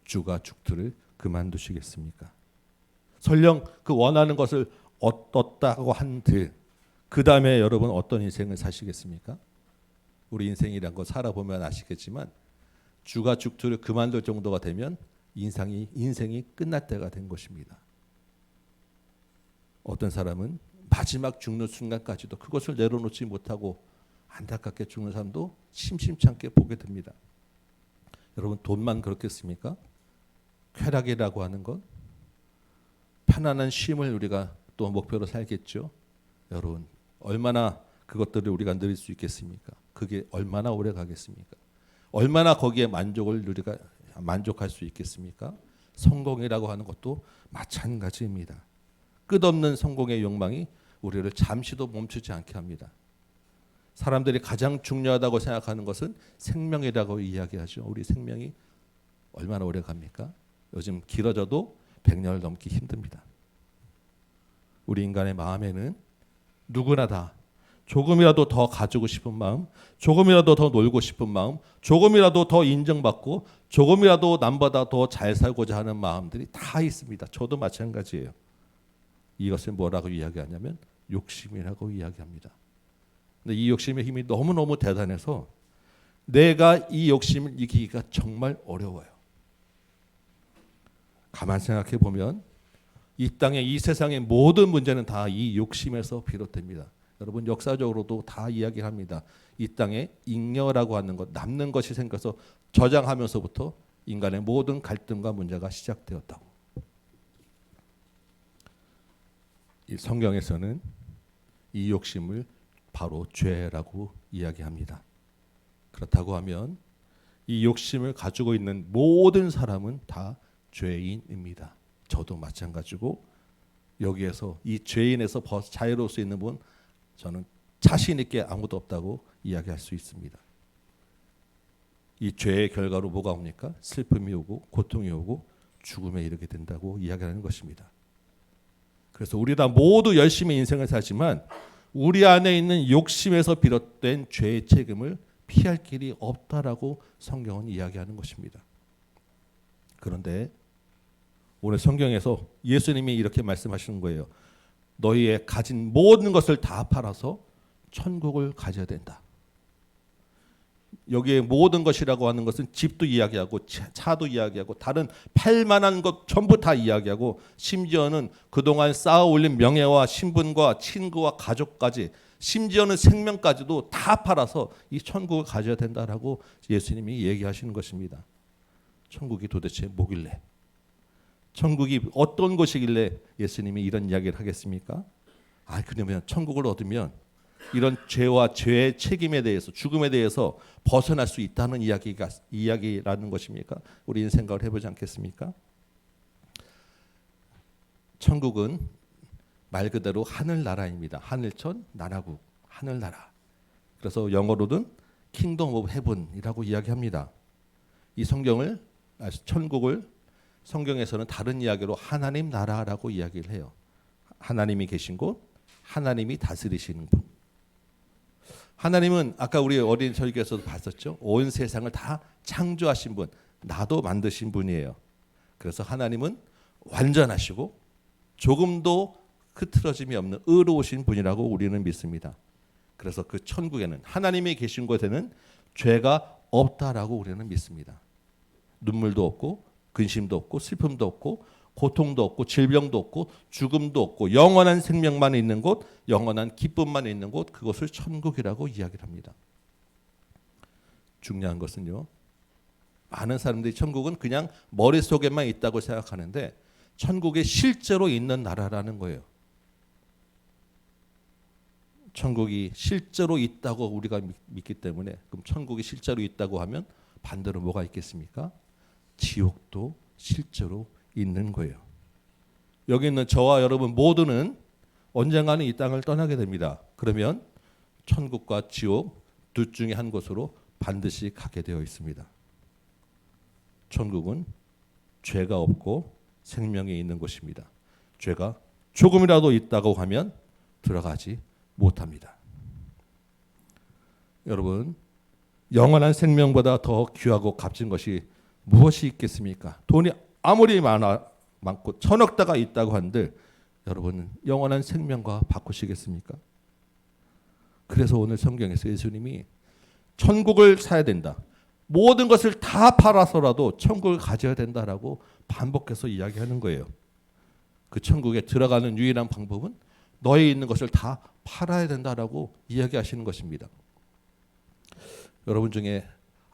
주가 죽투를 그만두시겠습니까? 설령 그 원하는 것을 얻었다고 한들 그 다음에 여러분 어떤 인생을 사시겠습니까? 우리 인생이란 거 살아보면 아시겠지만 주가 죽투를 그만둘 정도가 되면 인생이 끝날 때가 된 것입니다. 어떤 사람은 마지막 죽는 순간까지도 그것을 내려놓지 못하고 안타깝게 죽는 사람도 심심치 않게 보게 됩니다. 여러분 돈만 그렇겠습니까? 쾌락이라고 하는 건 편안한 쉼을 우리가 또 목표로 살겠죠. 여러분 얼마나 그것들을 우리가 누릴 수 있겠습니까? 그게 얼마나 오래 가겠습니까? 얼마나 거기에 우리가 만족할 수 있겠습니까? 성공이라고 하는 것도 마찬가지입니다. 끝없는 성공의 욕망이 우리를 잠시도 멈추지 않게 합니다. 사람들이 가장 중요하다고 생각하는 것은 생명이라고 이야기하죠. 우리 생명이 얼마나 오래 갑니까? 요즘 길어져도 100년을 넘기 힘듭니다. 우리 인간의 마음에는 누구나 다 조금이라도 더 가지고 싶은 마음, 조금이라도 더 놀고 싶은 마음, 조금이라도 더 인정받고 조금이라도 남보다 더 잘 살고자 하는 마음들이 다 있습니다. 저도 마찬가지예요. 이것을 뭐라고 이야기하냐면 욕심이라고 이야기합니다. 근데 이 욕심의 힘이 너무너무 대단해서 내가 이 욕심을 이기기가 정말 어려워요. 가만 생각해 보면 이 땅의 이 세상의 모든 문제는 다 이 욕심에서 비롯됩니다. 여러분 역사적으로도 다 이야기를 합니다. 이 땅에 잉여라고 하는 것, 남는 것이 생겨서 저장하면서부터 인간의 모든 갈등과 문제가 시작되었다고. 이 성경에서는 이 욕심을 바로 죄라고 이야기합니다. 그렇다고 하면 이 욕심을 가지고 있는 모든 사람은 다 죄인입니다. 저도 마찬가지고 여기에서 이 죄인에서 자유로울 수 있는 분 저는 자신 있게 아무도 없다고 이야기할 수 있습니다. 이 죄의 결과로 뭐가 옵니까? 슬픔이 오고 고통이 오고 죽음에 이르게 된다고 이야기하는 것입니다. 그래서 우리 다 모두 열심히 인생을 살지만 우리 안에 있는 욕심에서 비롯된 죄의 책임을 피할 길이 없다라고 성경은 이야기하는 것입니다. 그런데 오늘 성경에서 예수님이 이렇게 말씀하시는 거예요. 너희의 가진 모든 것을 다 팔아서 천국을 가져야 된다. 여기에 모든 것이라고 하는 것은 집도 이야기하고 차도 이야기하고 다른 팔만한 것 전부 다 이야기하고 심지어는 그동안 쌓아 올린 명예와 신분과 친구와 가족까지 심지어는 생명까지도 다 팔아서 이 천국을 가져야 된다라고 예수님이 얘기하시는 것입니다. 천국이 도대체 뭐길래? 천국이 어떤 곳이길래 예수님이 이런 이야기를 하겠습니까? 그러면 천국을 얻으면 이런 죄와 죄의 책임에 대해서 죽음에 대해서 벗어날 수 있다는 이야기라는 것입니까? 우리는 생각을 해보지 않겠습니까? 천국은 말 그대로 하늘나라입니다. 하늘천 나라국, 하늘나라. 그래서 영어로는 Kingdom of Heaven이라고 이야기합니다. 이 천국을 성경에서는 다른 이야기로 하나님 나라라고 이야기를 해요. 하나님이 계신 곳, 하나님이 다스리시는 분. 하나님은 아까 우리 어린 설교에서도 봤었죠. 온 세상을 다 창조하신 분, 나도 만드신 분이에요. 그래서 하나님은 완전하시고 조금도 흐트러짐이 없는 의로우신 분이라고 우리는 믿습니다. 그래서 그 천국에는 하나님이 계신 곳에는 죄가 없다라고 우리는 믿습니다. 눈물도 없고 근심도 없고 슬픔도 없고 고통도 없고 질병도 없고 죽음도 없고 영원한 생명만 있는 곳, 영원한 기쁨만 있는 곳, 그것을 천국이라고 이야기를 합니다. 중요한 것은요, 많은 사람들이 천국은 그냥 머릿속에만 있다고 생각하는데 천국에 실제로 있는 나라라는 거예요. 천국이 실제로 있다고 우리가 믿기 때문에, 그럼 천국이 실제로 있다고 하면 반대로 뭐가 있겠습니까? 지옥도 실제로 있는 거예요. 여기 있는 저와 여러분 모두는 언젠가는 이 땅을 떠나게 됩니다. 그러면 천국과 지옥 둘 중에 한 곳으로 반드시 가게 되어 있습니다. 천국은 죄가 없고 생명이 있는 곳입니다. 죄가 조금이라도 있다고 하면 들어가지 못합니다. 여러분, 영원한 생명보다 더 귀하고 값진 것이 무엇이 있겠습니까? 돈이 아무리 많고 천억 다가 있다고 한들 여러분은 영원한 생명과 바꾸시겠습니까? 그래서 오늘 성경에서 예수님이 천국을 사야 된다, 모든 것을 다 팔아서라도 천국을 가져야 된다라고 반복해서 이야기하는 거예요. 그 천국에 들어가는 유일한 방법은 너에 있는 것을 다 팔아야 된다라고 이야기하시는 것입니다. 여러분 중에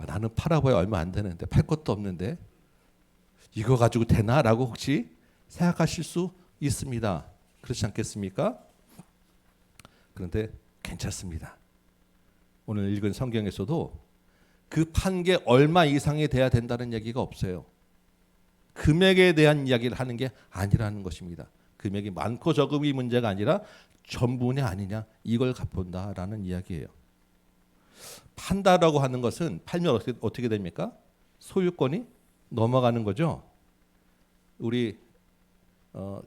나는 팔아봐야 얼마 안 되는데, 팔 것도 없는데 이거 가지고 되나라고 혹시 생각하실 수 있습니다. 그렇지 않겠습니까? 그런데 괜찮습니다. 오늘 읽은 성경에서도 그 판 게 얼마 이상이 돼야 된다는 얘기가 없어요. 금액에 대한 이야기를 하는 게 아니라는 것입니다. 금액이 많고 적음이 문제가 아니라 전부냐 아니냐 이걸 본다라는 이야기예요. 판다라고 하는 것은 팔면 어떻게 됩니까? 소유권이 넘어가는 거죠. 우리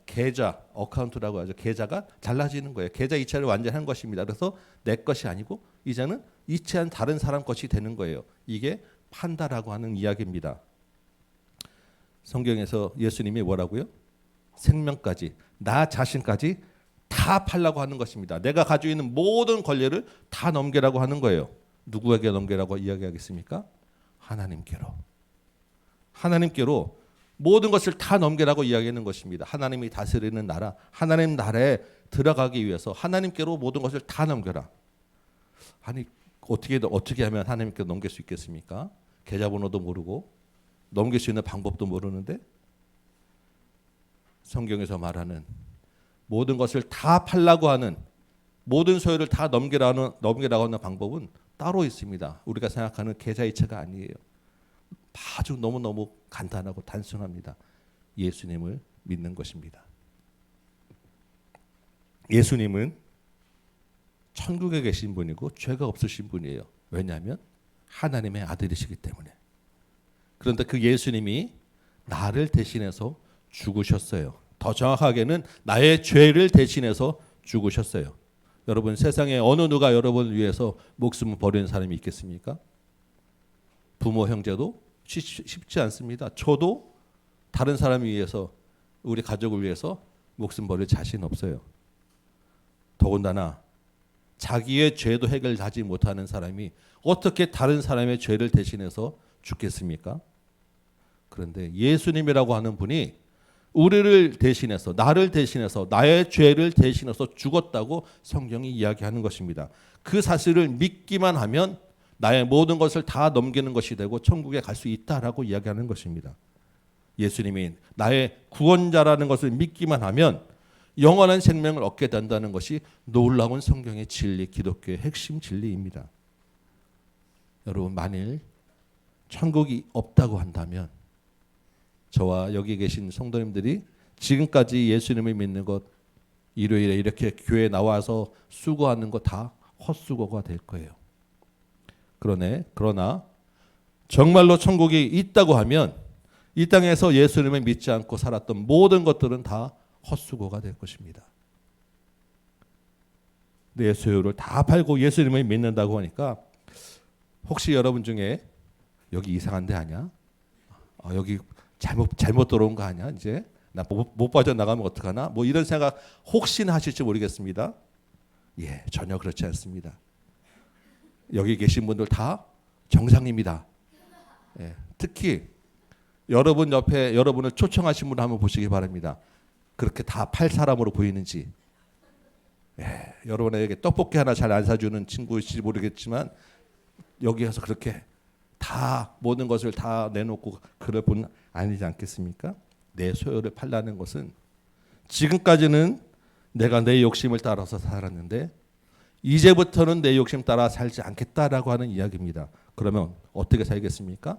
계좌, 어카운트라고 하죠. 계좌가 달라지는 거예요. 계좌 이체를 완전히 한 것입니다. 그래서 내 것이 아니고 이제는 이체한 다른 사람 것이 되는 거예요. 이게 판다라고 하는 이야기입니다. 성경에서 예수님이 뭐라고요? 생명까지, 나 자신까지 다 팔라고 하는 것입니다. 내가 가지고 있는 모든 권리를 다 넘기라고 하는 거예요. 누구에게 넘기라고 이야기하겠습니까? 하나님께로. 하나님께로 모든 것을 다 넘기라고 이야기하는 것입니다. 하나님이 다스리는 나라, 하나님 나라에 들어가기 위해서 하나님께로 모든 것을 다 넘겨라. 아니 어떻게 하면 하나님께 넘길 수 있겠습니까? 계좌번호도 모르고 넘길 수 있는 방법도 모르는데 성경에서 말하는 모든 것을 다 팔라고 하는 모든 소유를 다 넘기라고 하는 방법은 따로 있습니다. 우리가 생각하는 계좌 이체가 아니에요. 아주 너무너무 간단하고 단순합니다. 예수님을 믿는 것입니다. 예수님은 천국에 계신 분이고 죄가 없으신 분이에요. 왜냐하면 하나님의 아들이시기 때문에. 그런데 그 예수님이 나를 대신해서 죽으셨어요. 더 정확하게는 나의 죄를 대신해서 죽으셨어요. 여러분 세상에 어느 누가 여러분을 위해서 목숨을 버리는 사람이 있겠습니까? 부모 형제도 쉽지 않습니다. 저도 다른 사람을 위해서 우리 가족을 위해서 목숨 버릴 자신 없어요. 더군다나 자기의 죄도 해결하지 못하는 사람이 어떻게 다른 사람의 죄를 대신해서 죽겠습니까? 그런데 예수님이라고 하는 분이 우리를 대신해서 나를 대신해서 나의 죄를 대신해서 죽었다고 성경이 이야기하는 것입니다. 그 사실을 믿기만 하면 나의 모든 것을 다 넘기는 것이 되고 천국에 갈 수 있다라고 이야기하는 것입니다. 예수님이 나의 구원자라는 것을 믿기만 하면 영원한 생명을 얻게 된다는 것이 놀라운 성경의 진리, 기독교의 핵심 진리입니다. 여러분 만일 천국이 없다고 한다면 저와 여기 계신 성도님들이 지금까지 예수님을 믿는 것, 일요일에 이렇게 교회에 나와서 수고하는 것 다 헛수고가 될 거예요. 그러나 정말로 천국이 있다고 하면 이 땅에서 예수님을 믿지 않고 살았던 모든 것들은 다 헛수고가 될 것입니다. 내 소유를 다 팔고 예수님을 믿는다고 하니까 혹시 여러분 중에 여기 이상한 데 아니야? 여기 잘못 들어온 거 아니야? 이제 나 못 빠져나가면 어떡하나? 뭐 이런 생각 혹시나 하실지 모르겠습니다. 예, 전혀 그렇지 않습니다. 여기 계신 분들 다 정상입니다. 예, 특히 여러분 옆에 여러분을 초청하신 분을 한번 보시기 바랍니다. 그렇게 다 팔 사람으로 보이는지. 예, 여러분에게 떡볶이 하나 잘 안 사주는 친구일지 모르겠지만 여기 와서 그렇게 다 모든 것을 다 내놓고 그럴 분 아니지 않겠습니까? 내 소유를 팔라는 것은 지금까지는 내가 내 욕심을 따라서 살았는데 이제부터는 내 욕심 따라 살지 않겠다라고 하는 이야기입니다. 그러면 어떻게 살겠습니까?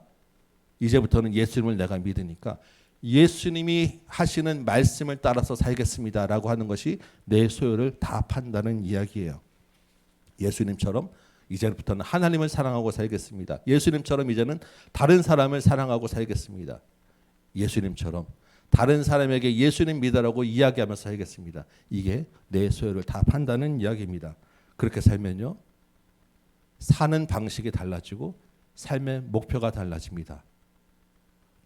이제부터는 예수님을 내가 믿으니까 예수님이 하시는 말씀을 따라서 살겠습니다라고 하는 것이 내 소유를 다 판다는 이야기예요. 예수님처럼 이제부터는 하나님을 사랑하고 살겠습니다. 예수님처럼 이제는 다른 사람을 사랑하고 살겠습니다. 예수님처럼 다른 사람에게 예수님 믿으라고 이야기하면서 살겠습니다. 이게 내 소유를 다 판다는 이야기입니다. 그렇게 살면요, 사는 방식이 달라지고 삶의 목표가 달라집니다.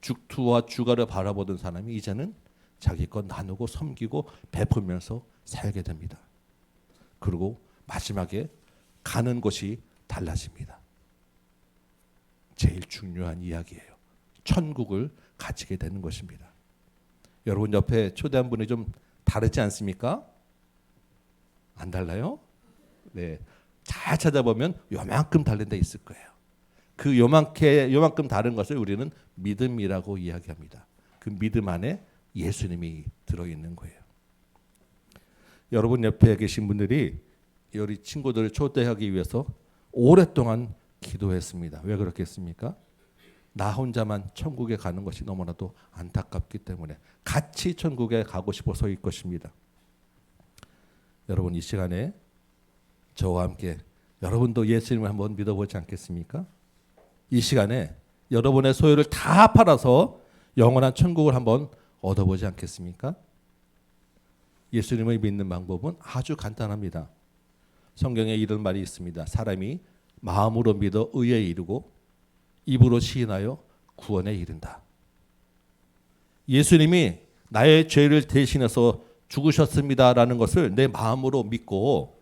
죽투와 주가를 바라보던 사람이 이제는 자기 것 나누고 섬기고 베풀면서 살게 됩니다. 그리고 마지막에 가는 곳이 달라집니다. 제일 중요한 이야기예요. 천국을 가지게 되는 것입니다. 여러분 옆에 초대한 분이 좀 다르지 않습니까? 안 달라요? 네, 잘 찾아보면 요만큼 다른 데 있을 거예요. 그 요만큼 다른 것을 우리는 믿음이라고 이야기합니다. 그 믿음 안에 예수님이 들어있는 거예요. 여러분 옆에 계신 분들이 우리 친구들을 초대하기 위해서 오랫동안 기도했습니다. 왜 그렇겠습니까? 나 혼자만 천국에 가는 것이 너무나도 안타깝기 때문에 같이 천국에 가고 싶어서일 것입니다. 여러분 이 시간에 저와 함께 여러분도 예수님을 한번 믿어보지 않겠습니까? 이 시간에 여러분의 소유를 다 팔아서 영원한 천국을 한번 얻어보지 않겠습니까? 예수님을 믿는 방법은 아주 간단합니다. 성경에 이런 말이 있습니다. 사람이 마음으로 믿어 의에 이르고 입으로 시인하여 구원에 이른다. 예수님이 나의 죄를 대신해서 죽으셨습니다라는 것을 내 마음으로 믿고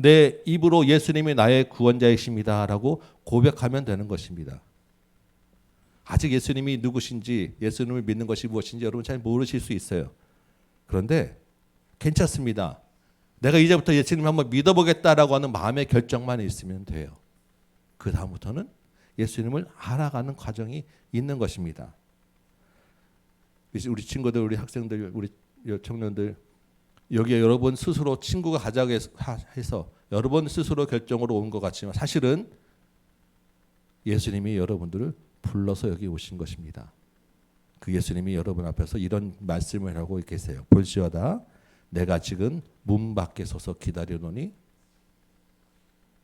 내 입으로 예수님이 나의 구원자이십니다라고 고백하면 되는 것입니다. 아직 예수님이 누구신지, 예수님을 믿는 것이 무엇인지 여러분 잘 모르실 수 있어요. 그런데 괜찮습니다. 내가 이제부터 예수님을 한번 믿어보겠다라고 하는 마음의 결정만 있으면 돼요. 그 다음부터는 예수님을 알아가는 과정이 있는 것입니다. 우리 친구들, 우리 학생들, 우리 청년들, 여기에 여러분 스스로 친구가 가자고 해서 여러분 스스로 결정으로 온 것 같지만 사실은 예수님이 여러분들을 불러서 여기 오신 것입니다. 그 예수님이 여러분 앞에서 이런 말씀을 하고 계세요. 볼지어다 내가 지금 문 밖에 서서 기다리노니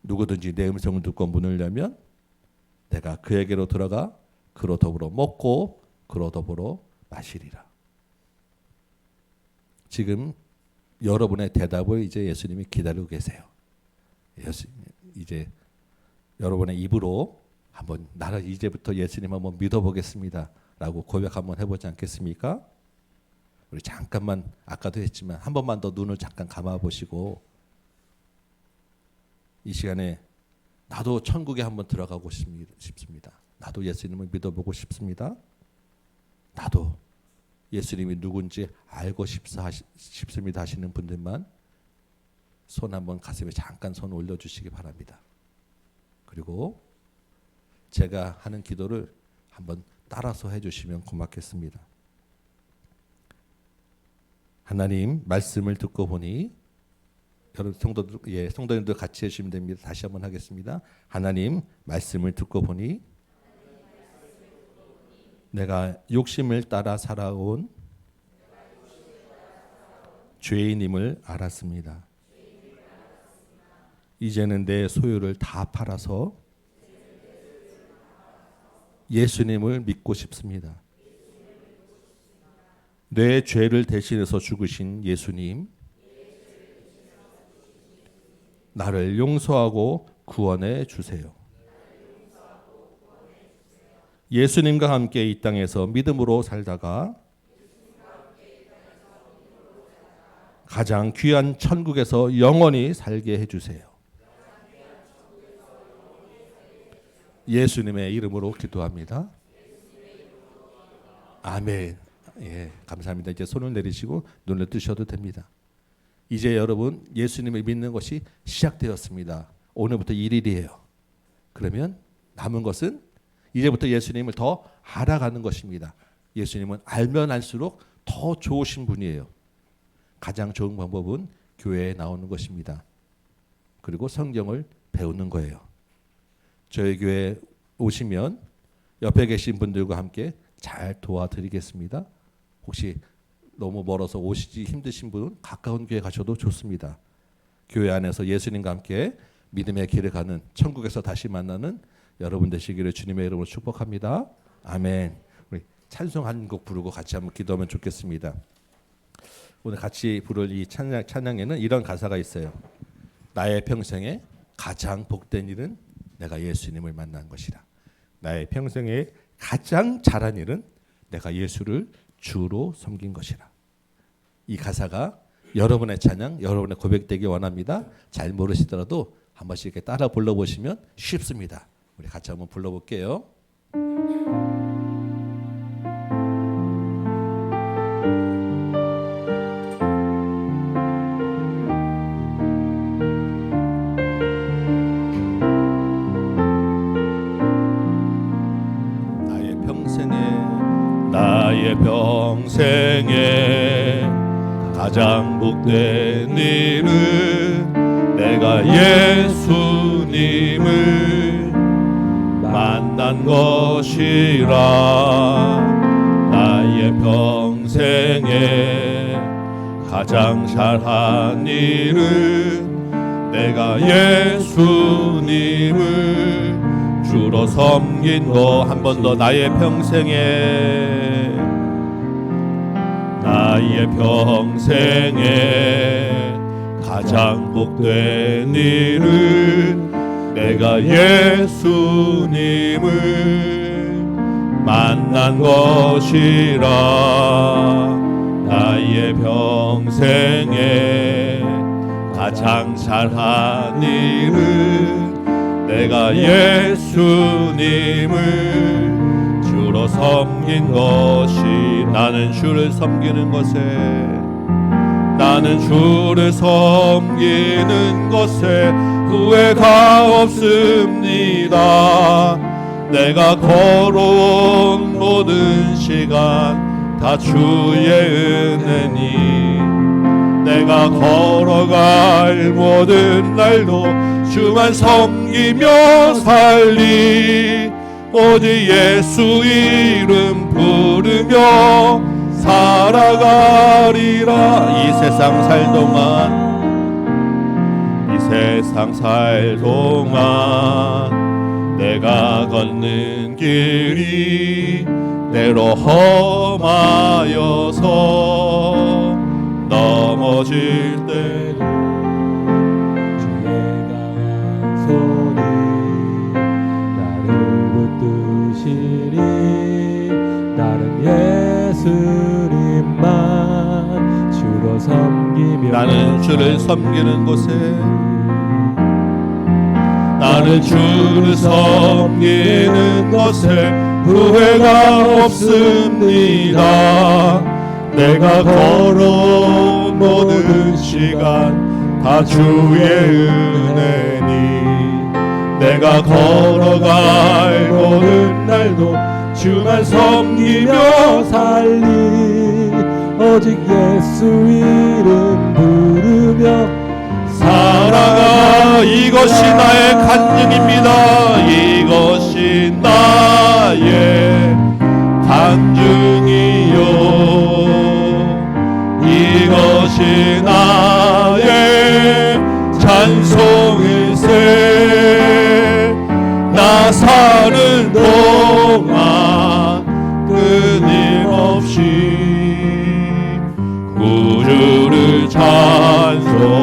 누구든지 내 음성을 듣고 문을 열면 내가 그에게로 들어가 그로 더불어 먹고 그로 더불어 마시리라. 지금 여러분의 대답을 이제 예수님이 기다리고 계세요. 이제 여러분의 입으로 한번 나를 이제부터 예수님 한번 믿어보겠습니다 라고 고백 한번 해보지 않겠습니까? 우리 잠깐만 아까도 했지만 한 번만 더 눈을 잠깐 감아보시고 이 시간에 나도 천국에 한번 들어가고 싶습니다. 나도 예수님을 믿어보고 싶습니다. 나도 예수님이 누군지 알고 싶습니다 하시는 분들만 손 한번 가슴에 잠깐 손 올려주시기 바랍니다. 그리고 제가 하는 기도를 한번 따라서 해주시면 고맙겠습니다. 하나님 말씀을 듣고 보니 여러분 성도님들 같이 해주시면 됩니다. 다시 한번 하겠습니다. 하나님 말씀을 듣고 보니 내가 욕심을 따라 살아온 죄인임을 알았습니다. 이제는 내 소유를 다 팔아서 예수님을 믿고 싶습니다. 내 죄를 대신해서 죽으신 예수님, 나를 용서하고 구원해 주세요. 예수님과 함께 이 땅에서 믿음으로 살다가 가장 귀한 천국에서 영원히 살게 해주세요. 예수님의 이름으로 기도합니다. 아멘. 예, 감사합니다. 이제 손을 내리시고 눈을 뜨셔도 됩니다. 이제 여러분 예수님을 믿는 것이 시작되었습니다. 오늘부터 1일이에요. 그러면 남은 것은 이제부터 예수님을 더 알아가는 것입니다. 예수님은 알면 알수록 더 좋으신 분이에요. 가장 좋은 방법은 교회에 나오는 것입니다. 그리고 성경을 배우는 거예요. 저희 교회에 오시면 옆에 계신 분들과 함께 잘 도와드리겠습니다. 혹시 너무 멀어서 오시기 힘드신 분은 가까운 교회 가셔도 좋습니다. 교회 안에서 예수님과 함께 믿음의 길을 가는 천국에서 다시 만나는 여러분 되시기를 주님의 이름으로 축복합니다. 아멘. 우리 찬송 한 곡 부르고 같이 한번 기도하면 좋겠습니다. 오늘 같이 부를 이 찬양에는 이런 가사가 있어요. 나의 평생에 가장 복된 일은 내가 예수님을 만난 것이라. 나의 평생에 가장 잘한 일은 내가 예수를 주로 섬긴 것이라. 이 가사가 여러분의 찬양, 여러분의 고백되기 원합니다. 잘 모르시더라도 한 번씩 이렇게 따라 불러보시면 쉽습니다. 우리 같이 한번 불러볼게요. 나의 평생에 가장 복된 일은 내가 예수님을 만난 것이라. 나의 평생에 가장 잘한 일은 내가 예수님을 주로 섬긴 거. 한 번 더. 나의 평생에 가장 복된 일은 내가 예수님을 만난 것이라. 나의 평생에 가장 잘한 일은 내가 예수님을 주로 섬긴 것이. 나는 주를 섬기는 것에 후회가 없습니다. 내가 걸어온 모든 시간 다 주의 은혜니. 내가 걸어갈 모든 날도 주만 섬기며 살리. 오직 예수 이름 부르며 살아가리라. 이 세상 살 동안 내가 걷는 길이 때로 험하여서 넘어질 때 주의 강한 손이 나를 붙드시니. 나는 예수님만 주로 섬기며. 나는 주를 섬기는 곳에 후회가 없습니다. 내가 걸어온 모든 시간 다 주의 은혜니. 내가 걸어갈 모든 날도 주만 섬기며 살리. 오직 예수 이름 부르며 살아가. 이것이 나의 간증입니다. 이것이 나의 간증이요. 이것이 나의 찬송일세. 나 사는 동안 끊임없이 구주를 찬송하니.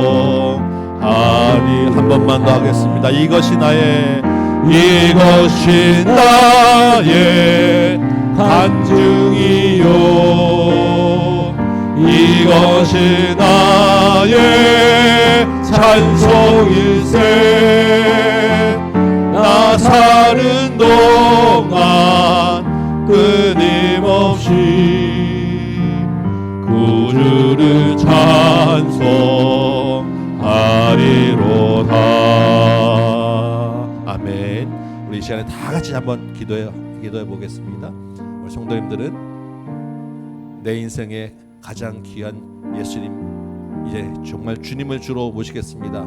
한 번만 더 하겠습니다. 이것이 나의 간증이요. 이것이 나의 찬송일세. 나 사는 동안 끊임없이 구주를 찬송하리로다. 아멘. 우리 이 시간에 다 같이 한번 기도해 보겠습니다. 우리 성도님들은 내 인생의 가장 귀한 예수님, 이제 정말 주님을 주로 모시겠습니다.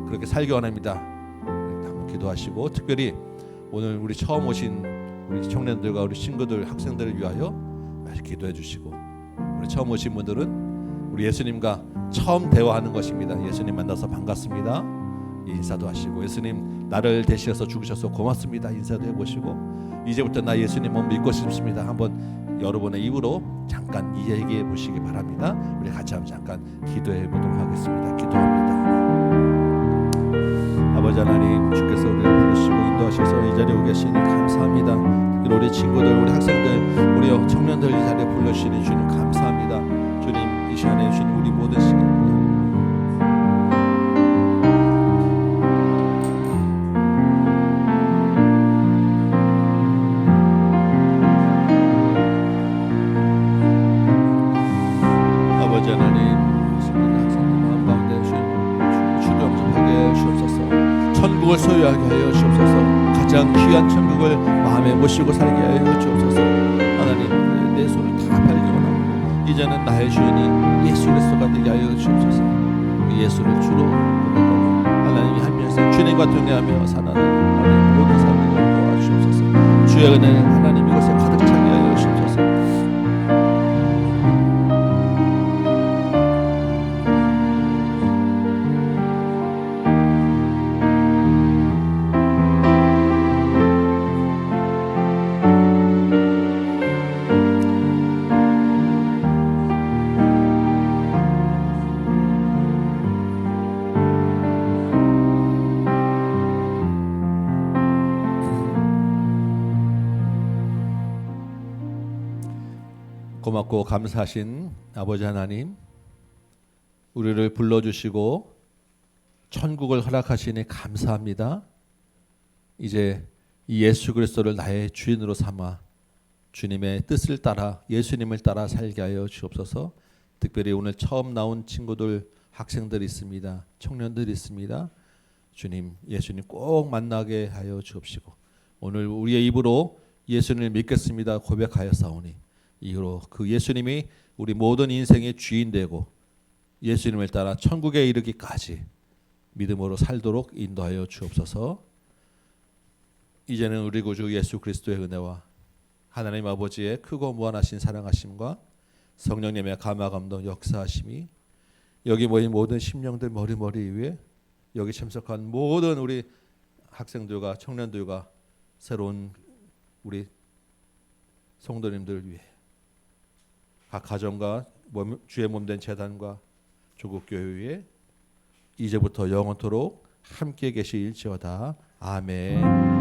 그렇게 살기 원합니다. 한번 기도하시고, 특별히 오늘 우리 처음 오신 우리 청년들과 우리 친구들, 학생들을 위하여 기도해 주시고, 우리 처음 오신 분들은 우리 예수님과 처음 대화하는 것입니다. 예수님 만나서 반갑습니다. 인사도 하시고, 예수님 나를 대신해서 죽으셔서 고맙습니다. 인사도 해보시고, 이제부터 나 예수님 믿고 싶습니다. 한번 여러분의 입으로 잠깐 얘기해 보시기 바랍니다. 우리 같이 한번 잠깐 기도해 보도록 하겠습니다. 기도합니다. 아버지 하나님, 주께서 우리를 부르시고 인도하셔서 이 자리에 오게 하시니 감사합니다. 특히 우리 친구들, 우리 학생들, 우리 청년들 이 자리에 불러주시니 주님 감사합니다. 주님, 이 시간에 주신 우리 모든 시간 소유하게 하여 주옵소서. 가장 귀한 천국을 마음에 모시고 살게 하여 주옵소서. 하나님, 내 손을 다 발견하고 이제는 나의 주인이 예수 그리스도가 되게 하여 주옵소서. 예수를 주로 고백하고 하나님이 하면서 주님과 동행하며 살아가는 하나님 모든 삶을 도와주옵소서. 주의 은혜 하나님 이곳에 가득 차게 하여 주옵소서. 고맙고 감사하신 아버지 하나님, 우리를 불러주시고 천국을 허락하시니 감사합니다. 이제 이 예수 그리스도를 나의 주인으로 삼아 주님의 뜻을 따라 예수님을 따라 살게 하여 주옵소서. 특별히 오늘 처음 나온 친구들, 학생들이 있습니다. 청년들이 있습니다. 주님, 예수님 꼭 만나게 하여 주옵시고, 오늘 우리의 입으로 예수님을 믿겠습니다 고백하였사오니 이후로 그 예수님이 우리 모든 인생의 주인 되고 예수님을 따라 천국에 이르기까지 믿음으로 살도록 인도하여 주옵소서. 이제는 우리 구주 예수 그리스도의 은혜와 하나님 아버지의 크고 무한하신 사랑하심과 성령님의 감화 감동 역사하심이 여기 모인 모든 심령들 머리 위에, 여기 참석한 모든 우리 학생들과 청년들과 새로운 우리 성도님들 위해, 각 가정과 주의 몸된 재단과 조국교회 위에 이제부터 영원토록 함께 계실지어다. 아멘.